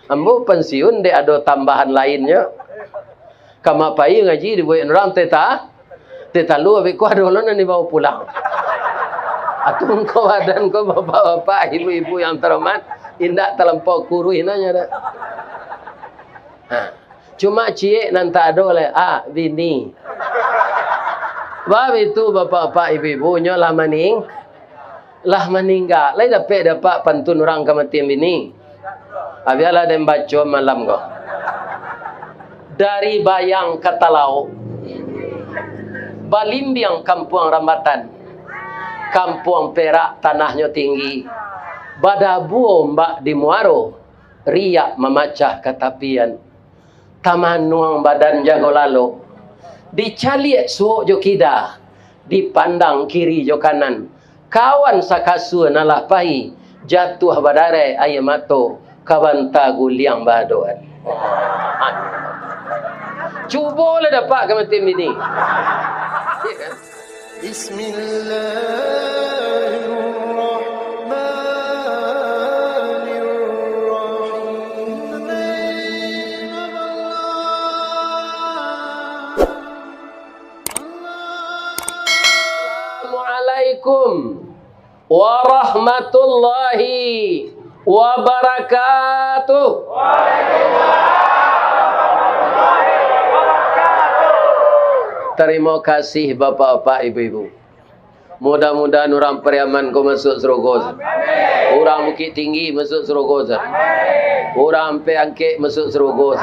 Ambo pensiun dia ada tambahan lainnya. Kama pai ngaji dibuat orang teta lu abis ku ada orang ni bawa pulang. Atau kau dan kau bapak-bapak, ibu-ibu yang terhormat, indak terlampau kurui nanya dah. Cuma cie nanti ada oleh bini. Bab itu bapak-bapak ibu-ibunya lah meninggal. Lai dapat pantun orang kematian bini. Abialah dan baca malam kau. Dari Bayang ke Talau, Balimbiang Kampung Rambatan, Kampung Perak tanahnya tinggi, Badabuo mbak di Muaro, riak memacah ketapian, Taman nuang badan jago lalu, dicaliek suok jo kida, dipandang kiri jo kanan, kawan sakasu nalah pai, jatuh badare ayamato, kawan tagu liang badoan. Cuba lah dapat kematian ini. Assalamualaikum warahmatullahi wabarakatuh. Terima kasih bapak-bapak, ibu-ibu. Mudah-mudahan orang Pariaman kau masuk surga. Orang Bukit Tinggi masuk surga. Orang Peangkek masuk surga.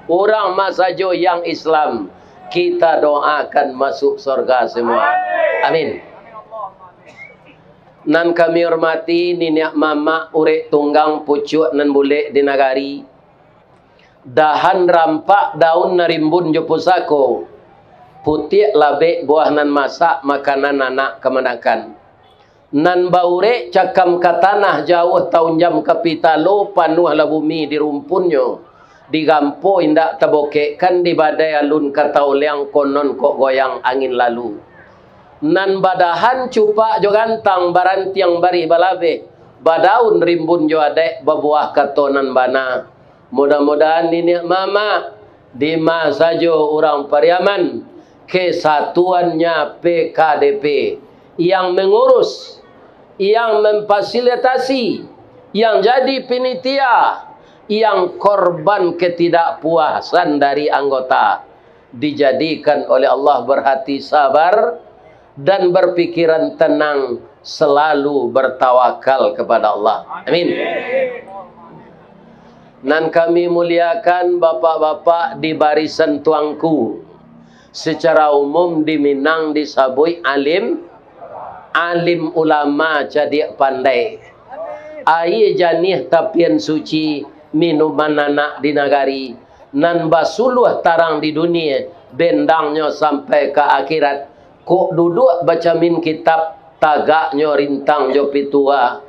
Orang Masajo yang Islam, kita doakan masuk surga semua. Amin. Nan kami hormati Niniak Mama urek tunggang pucuk nan bulek di nagari. Dahan rampak daun narimbun jo pusako. Putih labek buah nan masak makanan anak kemenakan. Nan baure cakam ke tanah jauh tahun jam kapitalo panuh la bumi di rumpunnya. Di gampo indak tabokekkan di badai alun katau liang konon kok goyang angin lalu. Nan badahan cupak jo gantang barantiang bari balabe. Badaun rimbun jo adek babuah katonan bana. Mudah-mudahan ini mama di masa jo orang Pariaman. Kesatuannya PKDP yang mengurus, yang memfasilitasi, yang jadi panitia, yang korban ketidakpuasan dari anggota dijadikan oleh Allah berhati sabar dan berpikiran tenang, selalu bertawakal kepada Allah. Amin. Nan kami muliakan bapak-bapak di barisan tuangku. Secara umum di Minang disabui alim ulama jadi pandai. Air janih tapian suci minuman anak di nagari. Nan basuluh tarang di dunia bendangnya sampai ke akhirat. Kok duduk baca min kitab tagaknya rintang jo pitua.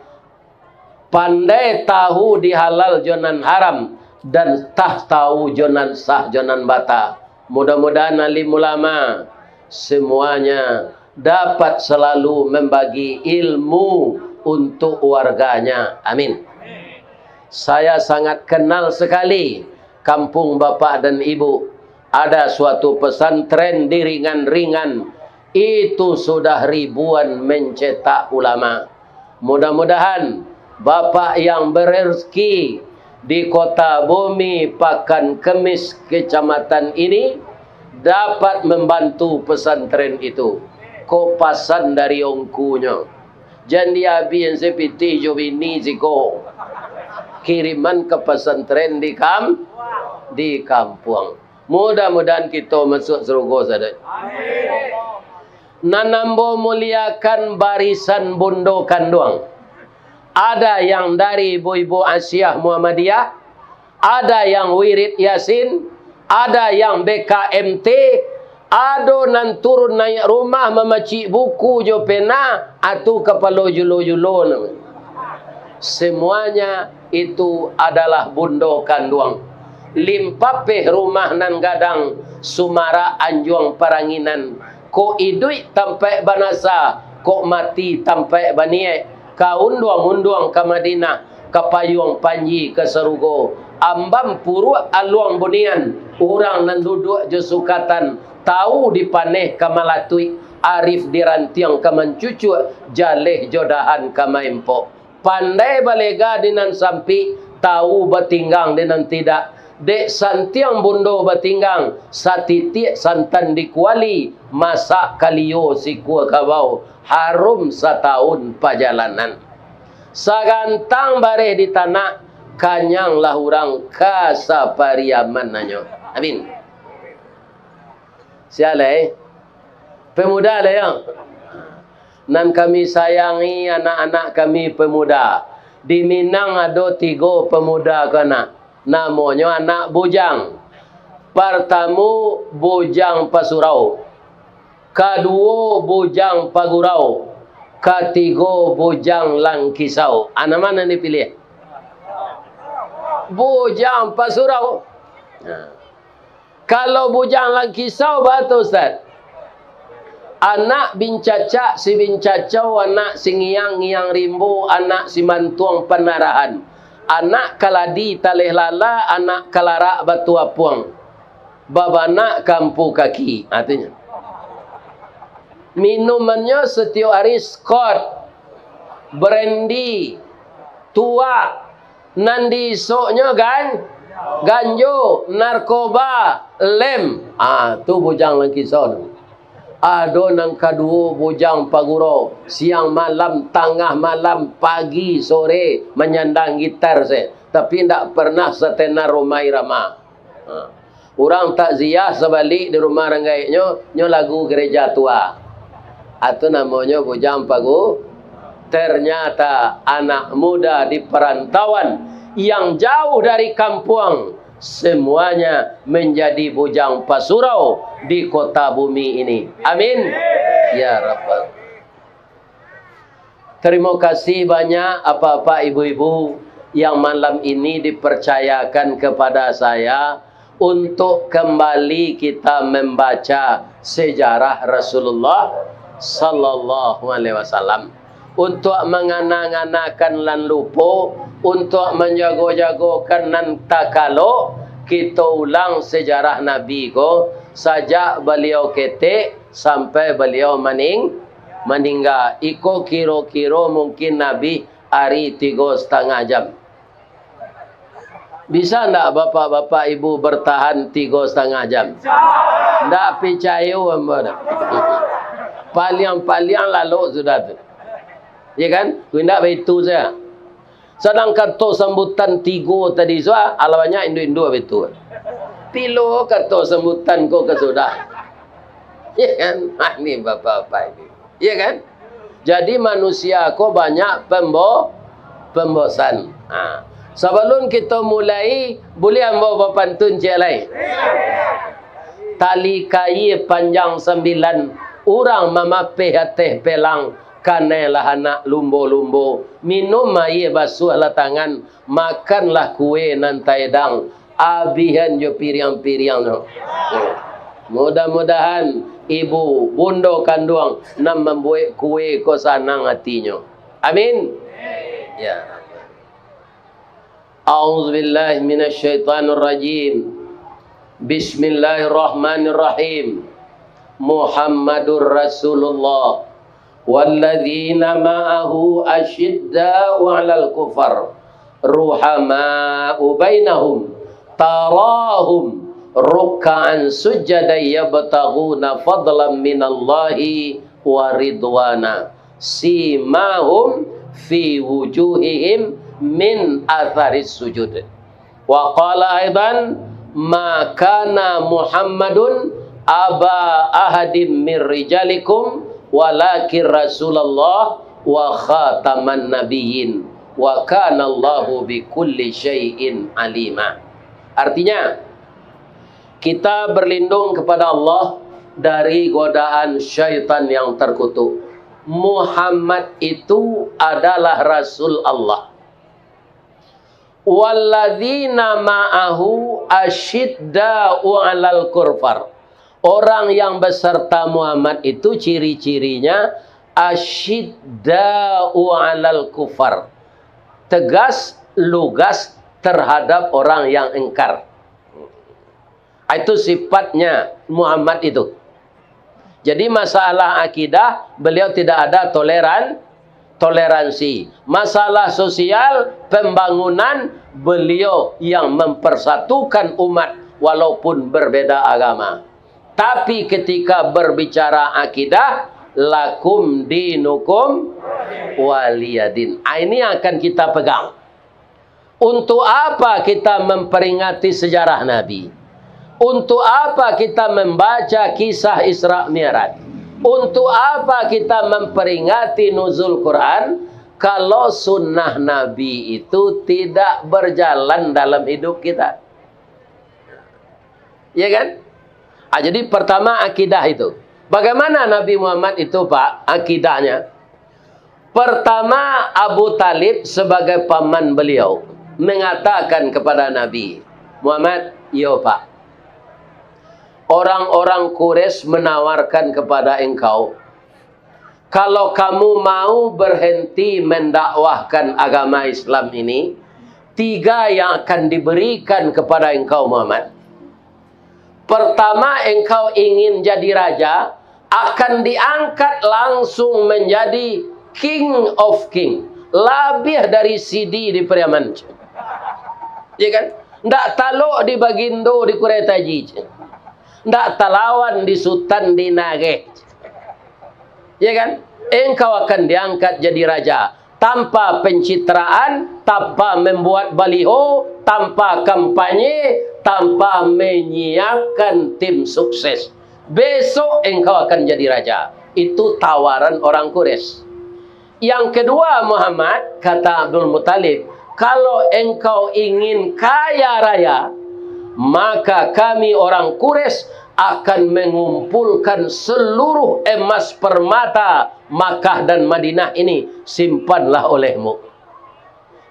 Pandai tahu di halal jonan haram dan tah tahu jonan sah jonan bata. Mudah-mudahan alim ulama semuanya dapat selalu membagi ilmu untuk warganya. Amin. Saya sangat kenal sekali kampung bapak dan ibu. Ada suatu pesantren di ringan-ringan. Itu sudah ribuan mencetak ulama. Mudah-mudahan bapak yang berrezeki di kota Bumi Pakan Kemis kecamatan ini dapat membantu pesantren itu. Kopasan dari ongkunya. Jadi abi yang sepiti jo bini ziko kiriman ke pesantren di kampung. Mudah-mudahan kita masuk surga saja. Nanambo muliakan barisan bondo kanduang. Ada yang dari ibu-ibu Asyah Muhammadiyah, ada yang wirid Yasin, ada yang BKMT, ada nan turun naik rumah memacik buku jo pena atau kepala julo-julo. Semuanya itu adalah bondo kanduang. Limpapeh rumah nan gadang Sumara Anjuang Paranginan. Ko idui tampai banasa, ko mati tampai baniek. Ka unduang-unduang ke Madinah, kapayung panji ke serugo. Ambam puru aluang bunian. Orang nan duduk je sukatan. Tahu dipaneh kamalatui. Arif dirantiang kamancucu. Jaleh jodahan kamaimpo. Pandai balega dinan sampi. Tahu batinggang dinan tidak. Dek santiang bundo batinggang. Satitik santan dikuali. Masak kaliyo si kuah kabau. Harum setahun perjalanan. Sagantang bareh di tanah. Kanyang lah orang kasapariaman nanyo. Amin. Sialai. Pemuda lah yang. Nan kami sayangi anak-anak kami pemuda. Di Minang ada 3 pemuda kana. Namanya anak bujang. Pertama bujang Pasurau. Kedua bujang Pagurau. Ketiga bujang Langkisau. Anak mana dipilih? Bujang Pasurau. Kalau bujang Langkisau batu Ustaz. Anak bincacak si bincacau, anak si ngiang rimbu, anak si mantuang penarahan. Anak kaladi taleh lala, anak kalarak batu apuang. Babana kampu kaki. Artinya. Minumannya setiap hari Scott, brandy, tua, nandi soknya ganjo, narkoba, lem. Tu bujang Langkisau. Ada nang kedua bujang Pagurau. Siang malam, tengah malam, pagi, sore menyandang gitar saya. Tapi tidak pernah setenar rumah irama. Orang takziah sebalik di rumah ranggainya nyo lagu gereja tua. Itu namanya bujang Pagu. Ternyata anak muda di perantauan yang jauh dari kampung semuanya menjadi bujang Pasurau di kota bumi ini. Amin. Ya Rabbal. Terima kasih banyak apa-apa ibu-ibu yang malam ini dipercayakan kepada saya untuk kembali kita membaca sejarah Rasulullah sallallahu alaihi wasallam, untuk menganang-anakan lan lupa, untuk menjago-jagokan nan takalo. Kita ulang sejarah Nabi ko sajak beliau ketik sampai beliau meninggal. Iko kira-kira mungkin Nabi hari 3,5 jam. Bisa tak bapak-bapak ibu bertahan 3,5 jam? Tak percaya apa? Paliang-paliang lalu sudah tu. Ya kan? Tidak begitu saja. Sedangkan to sambutan 3 tadi soal alawanya Indo-Indo betul. Pilo kata sambutan ko ke sudah. Ya kan? Ini bapak-bapak ini. Ya kan? Jadi manusia ko banyak pembosan. Sebelum kita mulai, boleh ambil pantun cik lain. Tali kayu panjang 9, orang memapih teh pelang. Kanelah anak lumbo-lumbo, minum air basuh lah tangan, makanlah kue nan taedang, abihan jo piriang-piriang no. Mudah-mudahan ibu, bundo kanduang nam membuat kue ko sanang hatinya. Amin. Ya. A'udzubillahi minasyaitonirrajim. Bismillahirrahmanirrahim. Muhammadur Rasulullah. وَالَّذِينَ مَعَهُ أَشِدَّاءُ عَلَى الْكُفَرِ رُحَمَاءُ بَيْنَهُمْ تَرَاهُمْ رُكَّعًا سُجَّدًا يَبْتَغُونَ فَضْلًا مِنَ اللَّهِ وَرِضْوَانًا سِيمَاهُمْ فِي وُجُوهِهِمْ مِنْ أَثَرِ السُّجُودِ وَقَالَ أَيْضًا مَا كَانَ مُحَمَّدٌ أَبَا أَحَدٍ مِّن رِّجَالِكُمْ walakin Rasulullah wa khataman nabiyyin wa kana Allahu bikulli syai'in alima. Artinya kita berlindung kepada Allah dari godaan syaitan yang terkutuk. Muhammad itu adalah Rasul Allah. Walladzina ma'ahu asyidda'u 'alal kufar. Orang yang beserta Muhammad itu ciri-cirinya asyidda'u 'alal kufar. Tegas lugas terhadap orang yang ingkar. Itu sifatnya Muhammad itu. Jadi masalah akidah beliau tidak ada toleransi. Masalah sosial, pembangunan, beliau yang mempersatukan umat walaupun berbeda agama. Tapi ketika berbicara akidah, lakum dinukum waliyadin. Ini akan kita pegang. Untuk apa kita memperingati sejarah Nabi? Untuk apa kita membaca kisah Isra Mi'raj? Untuk apa kita memperingati nuzul Quran kalau sunnah Nabi itu tidak berjalan dalam hidup kita? Ya kan? Jadi pertama akidah itu. Bagaimana Nabi Muhammad itu, Pak, akidahnya? Pertama, Abu Talib sebagai paman beliau mengatakan kepada Nabi Muhammad, "Yo Pak, orang-orang Quraisy menawarkan kepada engkau, kalau kamu mau berhenti mendakwahkan agama Islam ini, 3 yang akan diberikan kepada engkau Muhammad. Pertama, engkau ingin jadi raja, akan diangkat langsung menjadi King of King. Lebih dari CD di Priaman. Ya kan? Ndak taluk di Bagindo di Kuretaji. Ndak talawan di Sultan di Nage. Ya kan? Engkau akan diangkat jadi raja. Tanpa pencitraan, tanpa membuat baliho, tanpa kampanye, tanpa menyiapkan tim sukses. Besok engkau akan jadi raja. Itu tawaran orang Quraisy. Yang kedua Muhammad, kata Abdul Muttalib, kalau engkau ingin kaya raya, maka kami orang Quraisy akan mengumpulkan seluruh emas permata Makkah dan Madinah ini, simpanlah olehmu.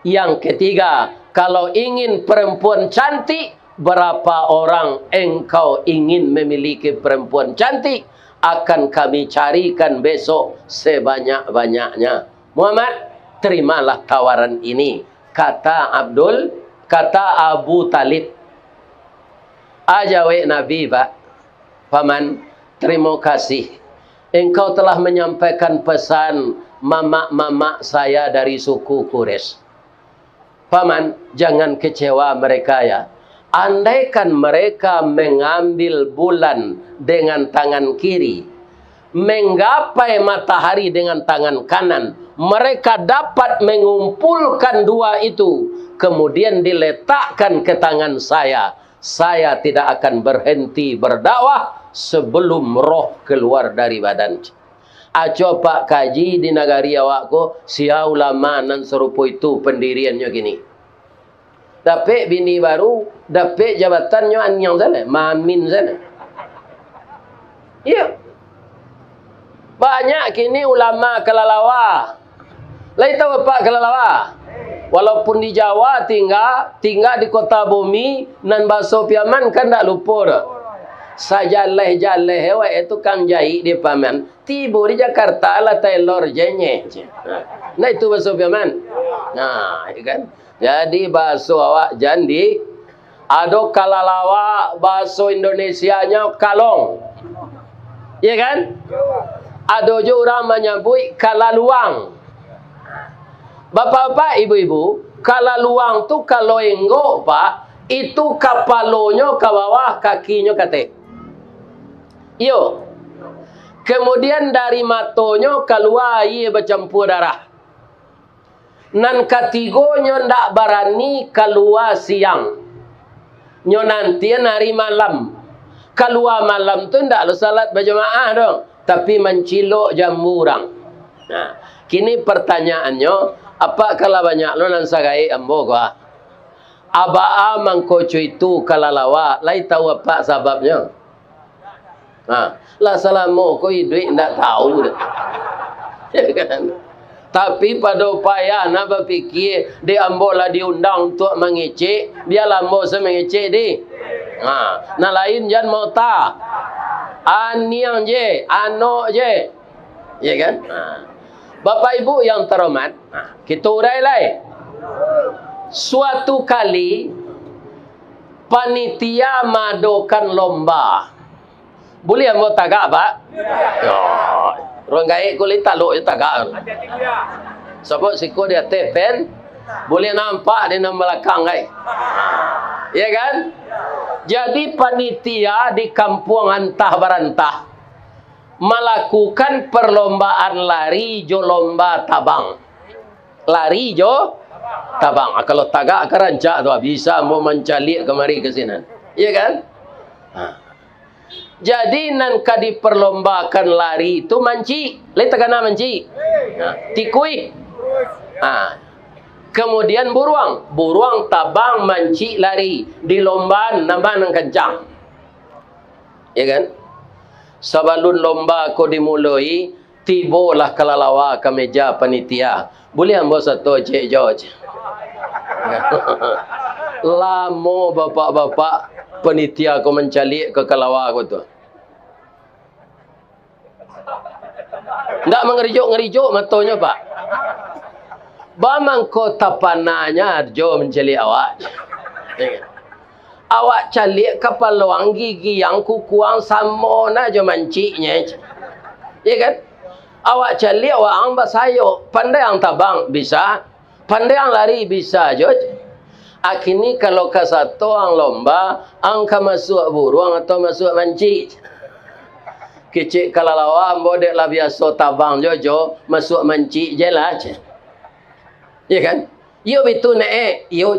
Yang ketiga, kalau ingin perempuan cantik, berapa orang engkau ingin memiliki perempuan cantik, akan kami carikan besok sebanyak-banyaknya. Muhammad, terimalah tawaran ini, kata Abu Talib. Ajawe Nabi, Pak, paman, terima kasih. Engkau telah menyampaikan pesan mama-mama saya dari suku Quraisy. Paman, jangan kecewa mereka ya. Andaikan mereka mengambil bulan dengan tangan kiri, menggapai matahari dengan tangan kanan, mereka dapat mengumpulkan 2 itu, kemudian diletakkan ke tangan saya. Saya tidak akan berhenti berdakwah sebelum roh keluar dari badan. Coba kaji di negari awakku, sia ulama nan serupa itu pendiriannya gini. Dapat bini baru, dapat jabatannya anyang sana, mamin sana. Iya. Banyak kini ulama kelalawa. Lai tahu apa kelalawa? Walaupun di Jawa tinggal di kota bumi, nan baso piaman kan tak lupa dah. Sajaleh hewa itu kang jahit di paman. Tiba di Jakarta lah tailor jenye. Nah itu baso piaman. Nah, kan? Jadi baso awak jandi, ado kalalawa baso Indonesianya kalong. Iya kan? Ado jo orang menyebut kalaluang. Bapak-bapak, ibu-ibu, kalaluang tu kalau enggok, Pak, itu kapalonya ke bawah, kakinya ke atas. Yo. Kemudian dari matonya keluar air bercampur darah. Nan ketigonya ndak berani keluar siang. Nyo nanti hari malam. Keluar malam tu ndak lu salat berjemaah dong, tapi mencilok jambu orang. Nah, kini pertanyaannya, apa kalau banyak lu nan sagai ambo gua? Abaa mangkoco itu kalalawa, lai tahu apa sebabnya? Nah, lah salamu ko duit ndak tahu dah. Ya kan? Tapi pada upaya nak berfikir di ambola diundang untuk mengecek, dia lambo semengecek di. Nah, lain jangan mau tak. Aniang je, ano je. Ya kan? Nah. Bapak Ibu yang terhormat, kita urai lai. Suatu kali panitia madakan lomba. Boleh ambo tagak, Pak? Ya. Orang gaik kulit taluk je tagak. Sebab siku dia tepen, boleh nampak di nama belakang kai. Ya kan? Jadi panitia di kampung antah barantah melakukan perlombaan lari jo lomba tabang. Lari jo tabang. Kalau tagak kerancak tu bisa mau mencalik kemari ke sini. Ya kan? Jadi nan kadi perlombakan lari itu manci. Lain takana manci. Tikui. Kemudian buruang tabang manci lari di lomba nambah nang kencang. Ya kan? Sebelum lomba ko dimulai, tibolah kalalawa ke meja panitia. Boleh ambo satu Cik George. Lamo bapak-bapak panitia ko mencalik ke kalawa ko tu. Ndak mengerijuk-ngerijuk matonya, Pak. Bamang ko tapananya jo mencalik awak. Awak calik kepaluang gigi yang kukuang samo na jo manciknya. Ya kan? Awak calik awak ang basayo, pandai ang tabang bisa, pandai ang lari bisa jo. Akhirnya kalau ke satu ang lomba, ang ka masuk buruang atau masuk mancik. Kecik kalalawa ambo dek lah biasa tabang jojo masuk mancik je lah. Ya kan? Yo itu naik, yo.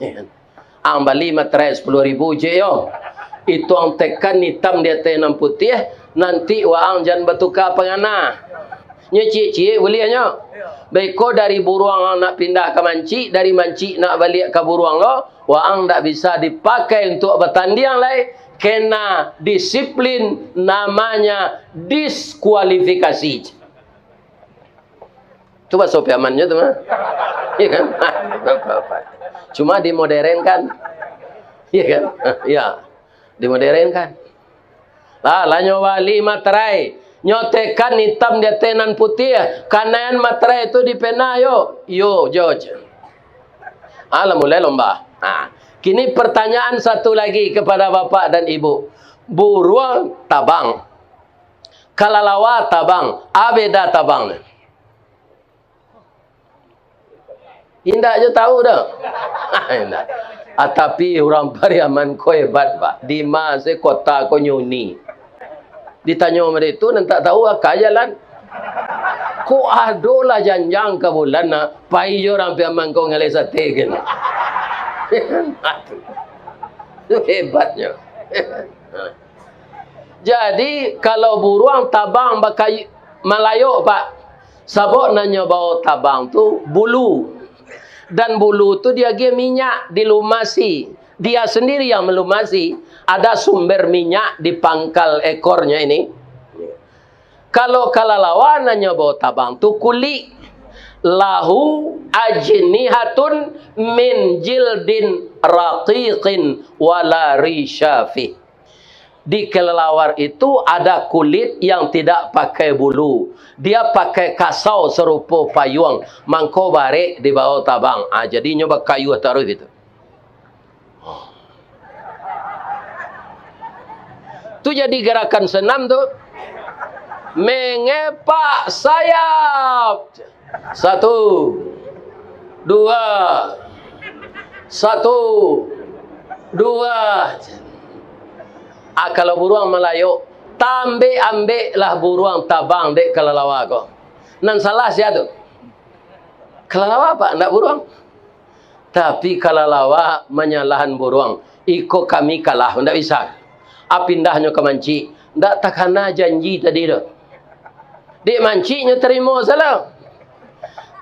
Ya kan? Ang bali materai 10,000 je yo. Itu ang tekan hitam di atas enam putih, nanti waang jan bertukar pengana. Nya cik-cik boleh nya. Beko dari buruang nak pindah ke mancik, dari mancik nak balik ke buruang lo, waang tak bisa dipakai untuk bertanding lain. Kena disiplin, namanya diskualifikasi. Coba sopi amannya tu mah. Iya kan? Cuma dimodernkan. Iya kan? Ya. Dimodernkan. Lah nyoba 5 materai. Nyotekan hitam di tenan putih. Kanan materai itu di pena yo. Yo, George. Mulai lomba. Kini pertanyaan satu lagi kepada bapak dan ibu. Buruang tabang. Kalalawa tabang. Abeda tabang. Indah je tahu dah. Indah. Tapi orang Pariaman ko hebat, Pak. Di masa kota ko nyuni. Ditanya mereka itu dan tak tahu apa jalan. Ko adolah janjang ke bulan na pai orang Pariaman ko ngalai sate kan. Itu hebatnya. Jadi kalau buruang tabang bakai Melayu, Pak. Sabok nanya bawa tabang tu bulu. Dan bulu tu dia ge minyak dilumasi. Dia sendiri yang melumasi. Ada sumber minyak di pangkal ekornya ini. Kalau kalalawan nanya bawa tabang tu kulit. Lahu ajnihatun min jildin raqiqin wala rishafi. Di kelelawar itu ada kulit yang tidak pakai bulu. Dia pakai kasau serupa payung. Mangko barek di bawah tabang. Jadi nyoba kayu taruh gitu. Tu jadi gerakan senam tu. Mengepak sayap. 1, 2, 1, 2. Kalau buruang Melayu, ambil lah buruang tabang dek kelalawa ko. Nan salah sia tu. Kelalawa apa? Ndak buruang. Tapi kelalawa menyalahan buruang. Iko kami kalah, ndak bisa. Pindahnya ke manci. Ndak takana janji tadi tu. Dek mancinya terima salah.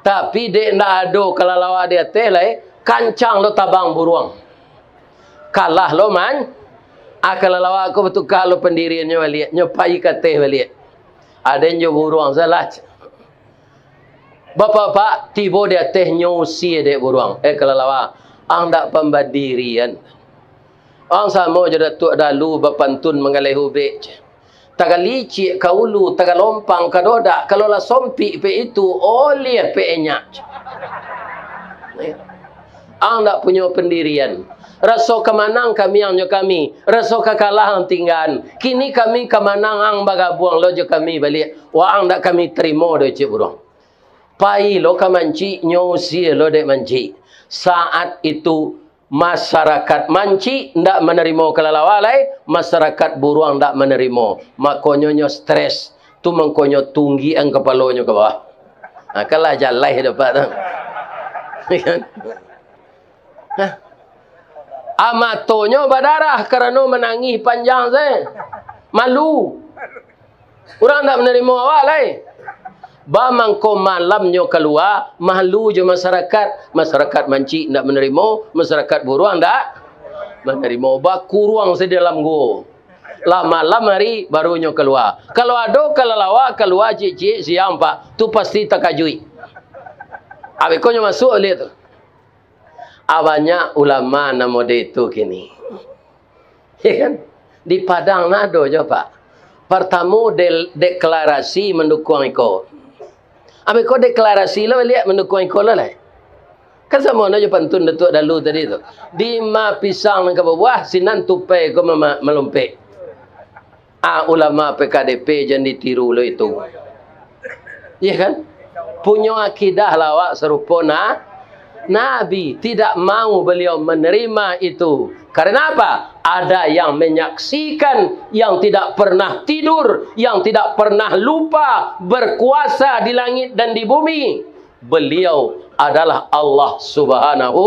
Tapi dek ndak ada kelalawa dia telai, kancang lo tabang buruang. Kalah lo man. Kalalawa aku betul kalau pendiriannya balik, nyopai kata balik. Ada yang buruang salah. Bapak tiba dia teh nyusi dek buruang. Kalalawa, ang dak pembadirian. Ang sama je datuk dalu bapantun mengalai hubek. Tagalicik kaulu, tagalompang kadodak. Kalau lah sompi pe itu oleh pe enyak. Ang tak punya pendirian. Rasa kemanang kami ang kami. Rasa kekalah ang tinggal. Kini kami kemanang ang bagabuang lo je kami balik. Wa ang tak kami terima do cik burung. Pai lo kamanci nyosi lo dek manci. Saat itu masyarakat manci ndak menerima kelalawalai, masyarakat buruang ndak menerima. Makanya stres. Tu mengkonyo tunggi ang kepalanya ke bawah. Kalah jalai dapat tu. Amatonyo berdarah kerana menangis panjang saya. Malu. Orang tak menerima awak lai. Bamangko malamnya keluar, malu je masyarakat. Masyarakat manci tak menerima, masyarakat buruang tak menerima. Bakuruang saya dalam gua. Lah malam hari barunya keluar. Kalau ada kelelawar keluar cik-cik siang pak, tu pasti takajui. Habis kau masuk lihat tu. Banyak ulama nama dia itu kini. Ya kan? Di Padang nado je pak. Pertama deklarasi mendukung ikut. Habis kau deklarasi lah lihat mendukung ikut lah. Kan sama aja pantun Datuk Dalu tadi tu. Di ma pisang ke bawah sinan tupai kau melumpik. Ulama PKDP jangan ditiru lo itu. Ya kan? Punya akidah lawak serupa Nabi tidak mau beliau menerima itu. Karena apa? Ada yang menyaksikan, yang tidak pernah tidur, yang tidak pernah lupa, berkuasa di langit dan di bumi. Beliau adalah Allah Subhanahu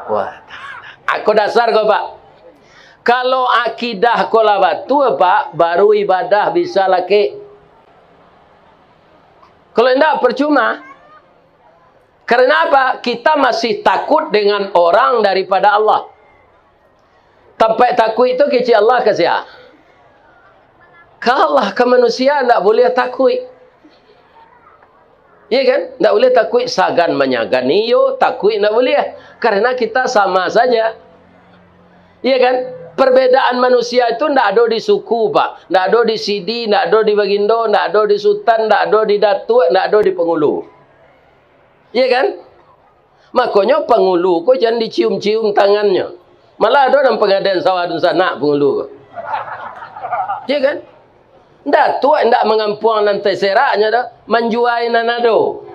wa ta'ala. Aku dasar kau pak. Kalau akidah kau lah batu pak, baru ibadah bisa laki. Kalau tidak percuma. Karena apa? Kita masih takut dengan orang daripada Allah. Tapi takut itu kecil Allah kasih. Kalau Allah ke manusia tak boleh takut. Ya kan? Tak boleh takut sagan menyagan iyo, takut tak boleh. Karena kita sama saja. Ya kan? Perbedaan manusia itu tak ada di suku pak. Tak ada di Sidi, tak ada di Bagindo, tak ada di Sultan, tak ada di Datuk, tak ada di Pengulu. Ya kan? Makanya pengulu kau jangan dicium-cium tangannya. Malah ada dalam pengadaan sawah dan sanak pengulu. Ya kan? Datuk tidak mengampuang nanti seraknya dah. Menjuai nanado.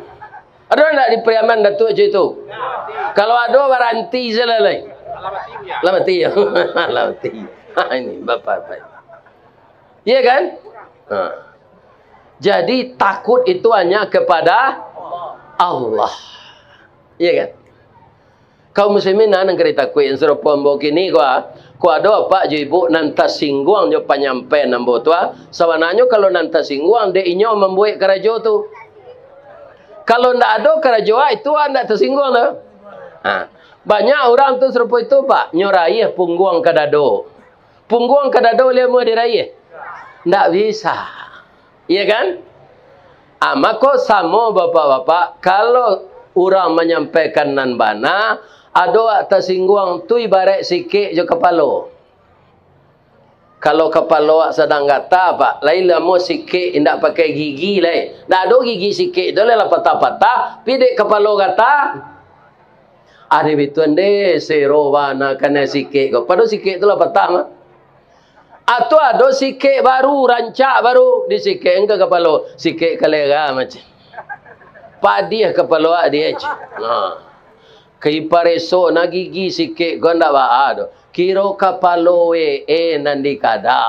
Ada tak di Priaman Datuk je itu? Kalau ada waranti selalai. Lamati ya. Lamati. Ini bapak-bapak. Ya kan? Jadi takut itu hanya kepada Allah. Iya kan? Kaum muslimin nang kereta kuih yang serupa mbok kini ko ada pak jo ibu nanta singguang jo panyampe nambo tua. Sawananya kalau nanta singguang de inyo membuat kerajo tu. Kalau ndak ada kerajo itu anda tersinggung lah. Banyak orang tu serupa itu pak nyorai pungguang kadado. Pungguang kadado dia mau diraih. Ndak bisa. Iya kan? Maka sama bapak-bapak, kalau orang menyampaikan nan bana, ada tersinggung tu ibarat sikit je kepala. Kalau kepala sedang kata pak, lain lama sikit indak pakai gigi lain. Dak ada gigi sikit tu lah patah-patah, pidek kepala kata. Ada bituan deh serowana kena sikit kau. Pada sikit tu lah patah mah. Atau ada sikit baru, rancak baru di sikit engkau kepala, sikit kalera macam. Padiah kepala dia je. Kipar esok nak gigi sikit kau ndak ada. Kira kepala nanti kada.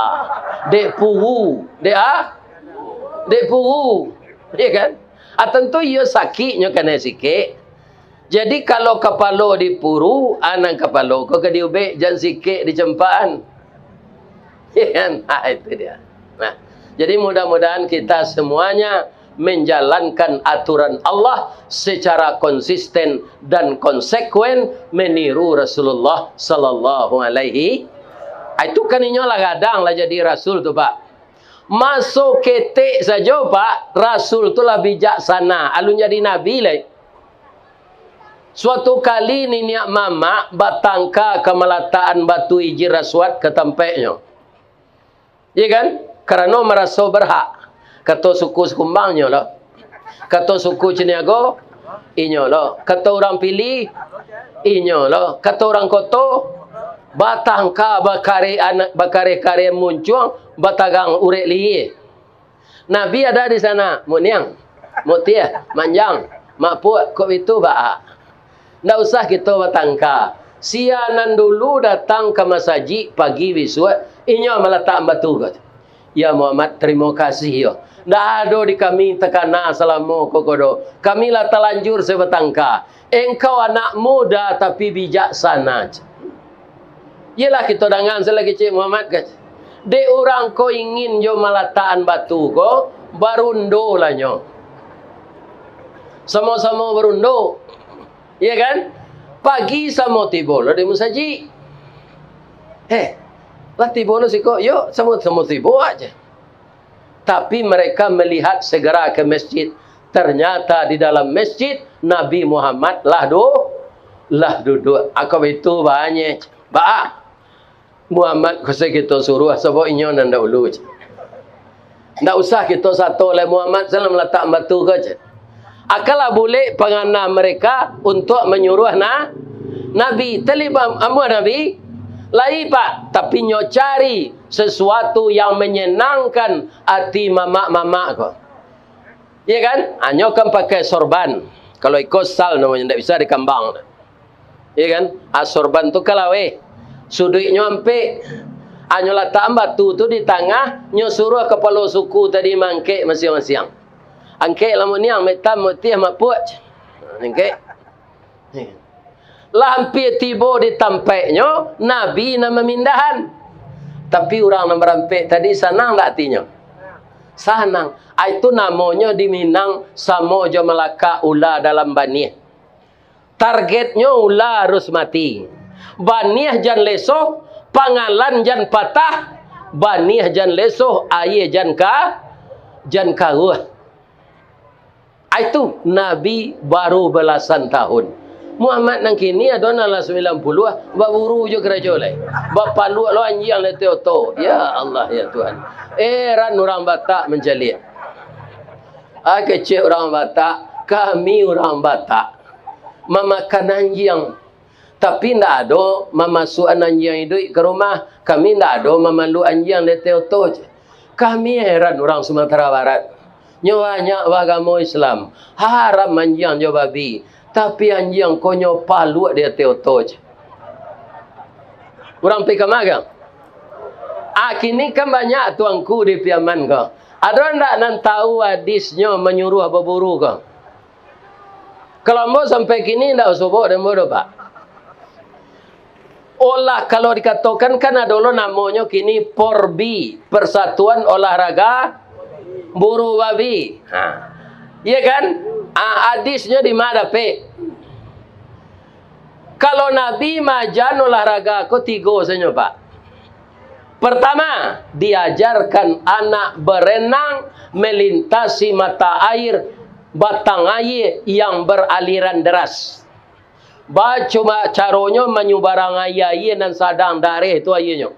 Dek puhu, dek puhu, ya kan? Tentu ia sakitnya kena sikit. Jadi kalau kepala dipuru, anak kepala kau ke diubek jangan sikit dicempaan. Ya kan? Itu dia. Nah, jadi mudah-mudahan kita semuanya menjalankan aturan Allah secara konsisten dan konsekuen meniru Rasulullah sallallahu alaihi. Itu kan inyolah gadang lah jadi rasul tu pak. Masuk ketek saja pak, rasul tu lah bijaksana. Alun jadi nabi lah. Suatu kali niniak mama batangka kemelataan batu hijir aswad ke tempatnya. Ya kan? Kerana merasa berhak. Kata suku sekumbangnya lah. Kata suku Ciniago, Inyo lo. Kata orang pilih. Inyo lo. Kata orang koto. Batang ka bakare anak bakare kare muncung batagang urek liye. Nabi ada di sana, muniang, mutia, manjang, makpuat kok itu ba. Ndak usah kita batangka. Sianan dulu datang ke masjid pagi wiswa, inyo meletak batu kat. Ya Muhammad, terima kasih yo. Ndak ada di kami tekana salamu kokodo. Kami lah telanjur sebatangka. Engkau anak muda tapi bijaksana. Yelah kita dengan selagi Cik Muhammad kat. De orang ko ingin jo malataan batu ko barundo lah nyo. Sama-sama barundo. Ya kan? Pagi sama tibo lo di musaji. Lah tibo lo siko, yo sama-sama tibo aja. Tapi mereka melihat segera ke masjid. Ternyata di dalam masjid Nabi Muhammad lah duduk. Aku itu banyak. Muhammad kusai kita suruh sebab inyo nanda ulu. Ndak usah kita satu oleh Muhammad salam letak batu ke. Akalah boleh pengana mereka untuk menyuruh Nabi. Terlibat amu Nabi. Lai pak, tapi nyo cari sesuatu yang menyenangkan hati mamak-mamak ko. Ya kan? Anyo kan pakai sorban. Kalau ikut sal namanya ndak bisa dikambang. Ya kan? Sorban tu kalawe. Sudutnya ampe anyo letak batu tu di tengah nyo suruh kepala suku tadi mangkek masing-masing. Angkek lamun niang metam mutiah makpuat. Angkek. Lah hampir tiba di tampaknya Nabi nak memindahan. Tapi orang nak merampek tadi senang tak hatinya? Senang. Itu namanya di Minang sama jo Melaka ular dalam banih. Targetnya ular harus mati. Banih jan lesoh, pangalan jan patah, banih jan lesoh, air jan karuh. Itu Nabi baru belasan tahun. Muhammad nang kini adalah 90, baburu je kerja lai. Bapa lu lo anjing le teoto. Ya Allah ya Tuhan. Ran orang Batak menjalit. Kecil orang Batak, kami orang Batak memakan anjing. Tapi tidak ada memasuk anjing itu ke rumah. Kami tidak ada memalu anjing leteoto. Kami heran orang Sumatera Barat. Nyawanya agama Islam. Haram anjing jo babi. Tapi anjing konyo palu dia teoto. Orang pergi ke magang. Kini kan banyak tuanku di Piaman kau. Ada tidak nan tahu hadisnya menyuruh berburu kau? Kalau mau sampai kini tidak usah bawa dan bodoh pak. Olah kalau dikatakan kan ada lo namanya kini Porbi, Persatuan Olahraga Buru Babi. Iya kan? Hadisnya di mana pe? Kalau Nabi majan olahraga aku 3 saja pak. Pertama, diajarkan anak berenang melintasi mata air, batang air yang beraliran deras. Cuma caranya menyubarang air dan sadang darah itu airnya.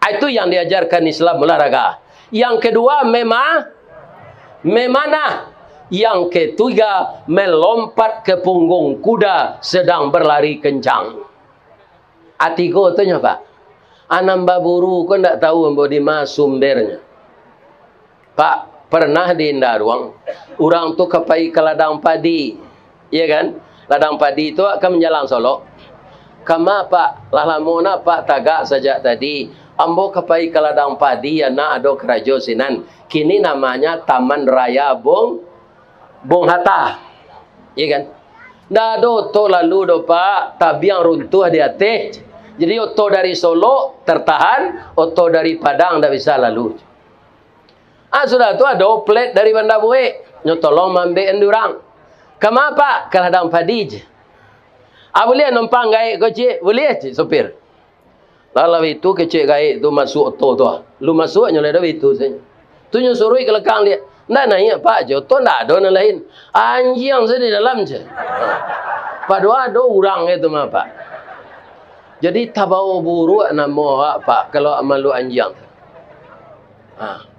Itu yang diajarkan Islam olahraga. Yang kedua memanah. Yang ketiga melompat ke punggung kuda sedang berlari kencang. Atigo tu nya pak. Anam baburu kau tak tahu di mana sumbernya. Pak pernah di Indarwang orang tu kepai ke ladang padi, ya kan? Ladang padi itu akan menjalan Solo. Kama pak, lalamona pak tagak saja tadi. Ambo kepai ke ladang padi, anak ada kerajo sinan. Kini namanya Taman Raya Bung Hatta, ya kan? Dah do to lalu do pak, tabiang runtuh di atas. Jadi oto dari Solo tertahan, oto dari Padang tak bisa lalu. Sudah tu ada oplet dari Bandar Buik, nyotolong mambe endurang. Kenapa? Ke ladang padi je. Boleh numpang gaik kecil? Boleh je sopir. Lalu itu kecil gaik tu masuk oto tu. Lu masuk nyoleh dah itu saja. Tu nyuruh ke lekang dia. Ndak nanya pak je, oto ndak ada yang lain. Anjing saya di dalam je. Padahal ada orang itu mah pak. Jadi tabau buruk nama pak kalau malu anjing.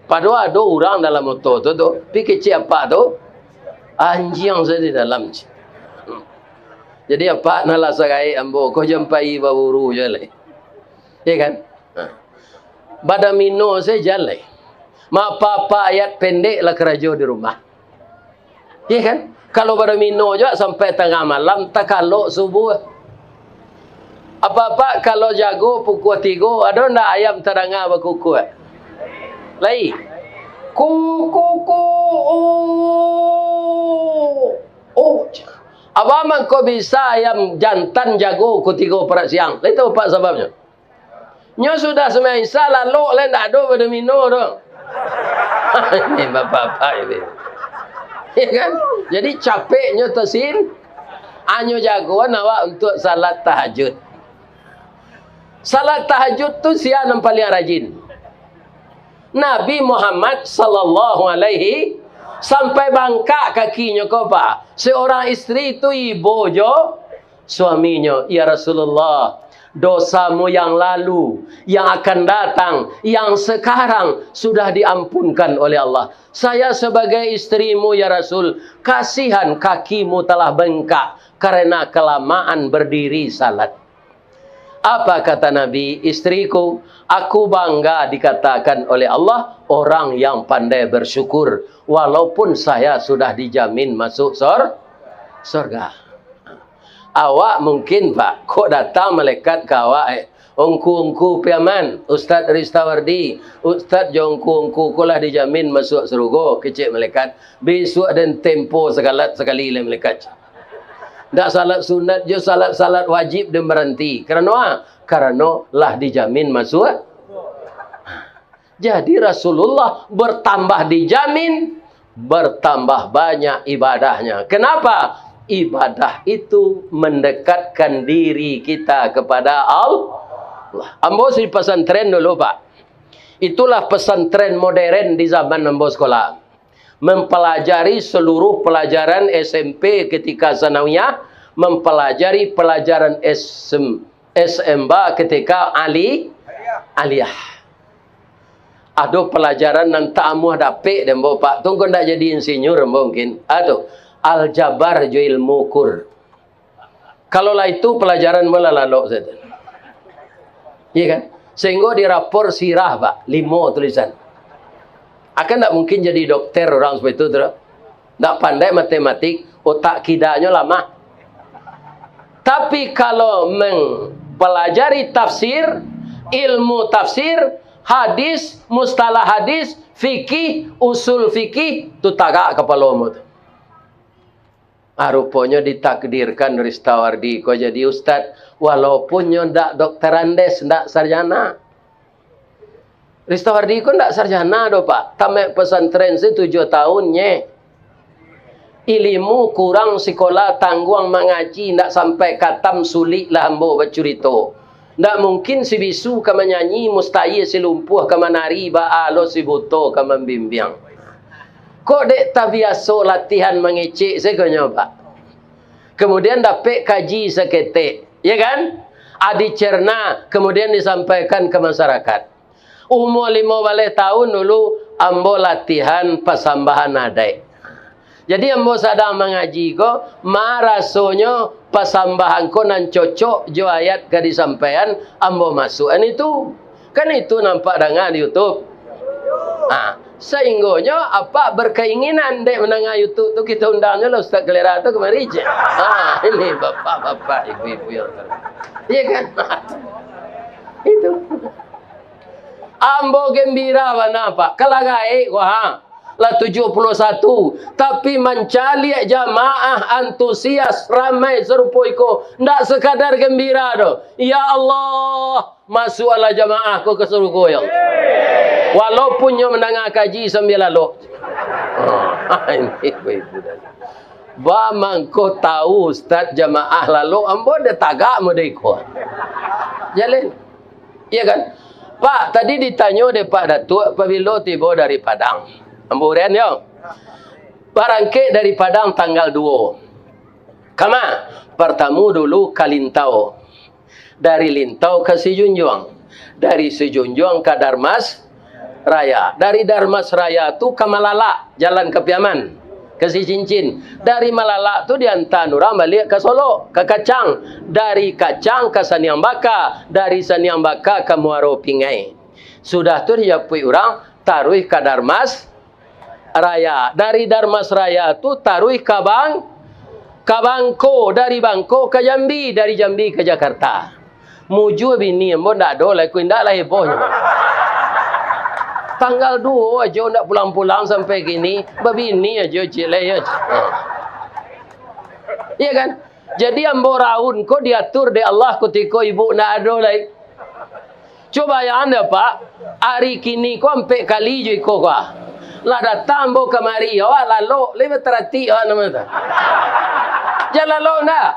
Padahal ada orang dalam motor tu. Pi kecil apa tu? Anjing saya di dalam. Jadi apa nala sagai ambo ko jampai baburu jale. Ya kan? Badamino saya jale. Ma apa ayat pendek lah kerajo di rumah. Ya kan? Kalau badamino juga sampai tengah malam tak kalau subuh. Apa-apa kalau jago pukul 3 ada ndak ayam terangah berkuku. Lai. Kuku. Oh. Apa man kau bisa ayam jantan jago pukul 3 siang? Lai tahu apa sebabnya? Nyo sudah semai salah lo lain tak ada badamino dong. Ini bapak-bapak ini. Ya kan? Jadi capeknya tesin. Anyo jagoan awak untuk salat tahajud. Salat tahajud tu siapa yang paling rajin? Nabi Muhammad sallallahu alaihi sampai bangkak kakinya kau pak. Seorang istri itu ibu jo suaminya, ya Rasulullah, dosamu yang lalu, yang akan datang, yang sekarang sudah diampunkan oleh Allah. Saya sebagai istrimu ya Rasul, kasihan kakimu telah bengkak karena kelamaan berdiri salat. Apa kata Nabi? Istriku, aku bangga dikatakan oleh Allah orang yang pandai bersyukur walaupun saya sudah dijamin masuk surga. Awak mungkin pak, kok datang malaikat ke awak ongku piaman, Ustaz Ristawardi, Ustaz jongku kulah dijamin masuk surga, kecik malaikat. Besok dan tempo sekali lah malaikat. Tak salat sunat je, salat wajib dan berhenti. Kerana lah dijamin masuk. Jadi Rasulullah bertambah dijamin, bertambah banyak ibadahnya. Kenapa? Ibadah itu mendekatkan diri kita kepada Allah. Ambo si pesantren dulu pak. Itulah pesantren modern di zaman ambo sekolah. Mempelajari seluruh pelajaran SMP ketika sanawiyah, mempelajari pelajaran SMA ketika aliyah. Ada pelajaran nan ta'amuh dapik dan bapak tunggu ndak jadi insinyur mungkin. Atau aljabar jo ilmu kur. Kalau lah itu pelajaran melalok saja. Iya kan? Sehingga di rapor sirah pak 5 tulisan. Akan tak mungkin jadi dokter orang seperti itu, tak pandai matematik, otak kidanya lama. Tapi kalau mempelajari tafsir, ilmu tafsir, hadis, mustalah hadis, fikih, usul fikih, itu tagak kepala mu. Rupanya ditakdirkan Ristawardi kau jadi ustaz, walaupun nyo ndak dokter andes, ndak sarjana. Ristawardi kau ndak sarjana do pak. Tamat pesantren se 7 tahunnya. Ilmu kurang sekolah tangguang mengaji ndak sampai katam sulit lah ambo bercerita. Ndak mungkin si bisu ka menyanyi, mustahil si lumpuh ka menari, ba alo si buto ka membimbing. Kok dek tak biasa latihan mengecek saya kau nyoba. Kemudian dapat kaji seketik, ya kan? Adi cerna kemudian disampaikan ke masyarakat. Umur 15 tahun dulu ambo latihan pasambahan adai. Jadi ambo sadang mengaji ko, marasonya pasambahan ko nan cocok jo ayat ke disampaikan ambo masukan itu. Kan itu nampak dengan YouTube. Sehinggonya apa berkeinginan dek menengah YouTube tu kita undangnya lah Ustaz Kelera tu kemari je. Ini bapak-bapak, ibu-ibu yang iya kan? Itu. Ambo gembira mana pak? Kalagai wah lah 71 tapi mencari jamaah antusias ramai serupa iko ndak sekadar gembira do. Ya Allah, masuklah jamaah ko ke surga ya Allah. Walaupun nyo mendengar kaji sambil lalu. Ini ibu dah. Ba mangko tahu ustaz jamaah lalu ambo de tagak mo de iko. Jalan. Iya kan? Pak, tadi ditanya oleh Pak Datuk apabila tiba dari Padang. Amburian ya. Barangkit dari Padang tanggal 2. Kama? Pertama dulu ke Lintau. Dari Lintau ke Sijunjuang. Dari Sijunjuang ke Darmas Raya. Dari Darmas Raya tu ke Malala, jalan ke Piaman. kasih cincin. Dari Malalak tu dihantar orang balik ke Solo, ke Kacang. Dari Kacang ke Saniang Baka, dari Saniang Baka ke Muaro Pingai. Sudah tu dia pui orang taruh ke Darmas Raya. Dari Darmas Raya tu taruh ke Bangko, dari Bangko ke Jambi, dari Jambi ke Jakarta. Muju bini ambo ndak do lah ku ndak lah hebohnya. Tanggal 2 aja ndak pulang-pulang sampai gini, babini aja cilai aja. Iya kan? Jadi ambo raun ko diatur de Allah ketika ibu ndak ada lah. Coba ya anda Pak, hari kini ko ampe kali je ko ka. Lah datang ambo kemari, awak lalu lebih terhati awak nama tu. Jangan lalu nak.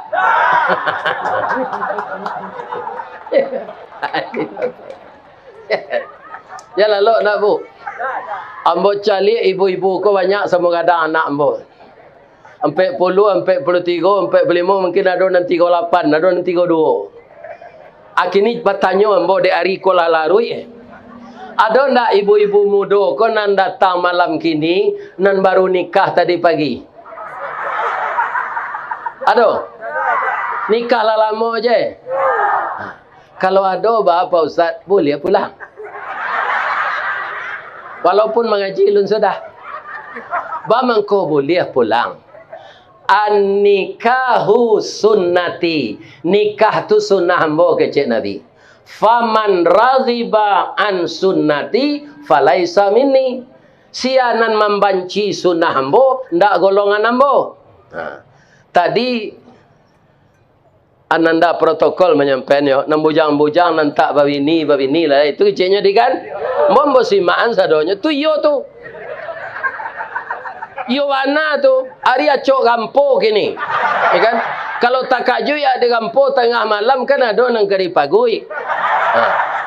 Ya lalu nak bu. Ambo cari ibu-ibu ko banyak sama kadang anak ambo. 40, 43, 45 mungkin ada nan 38, ada nan 32. Akini bertanya ambo de hari ko lalarui. Ada ndak ibu-ibu muda ko nan datang malam kini nan baru nikah tadi pagi? Ada? Nikah lah lama je. Kalau ada apa Ustaz, boleh pulang. Walaupun mengaji lun sudah. Bamangko boleh pulang. An-nikahu sunnati. Nikah tu sunnah ambo ke Cik Nabi. Faman radhiba an sunnati falaisa minni. Sianan membanci sunnah ambo, ndak golongan ambo. Tadi ananda protokol menyampaikan yo, nan bujang-bujang nan tak babini lah itu kecilnya di kan. Mombo simaan sadonya tu yo tu. Yo mana tu? Hari acok gampo kini. Ya kan? Kalau tak kaju ya di gampo tengah malam kan ada nang kari pagui.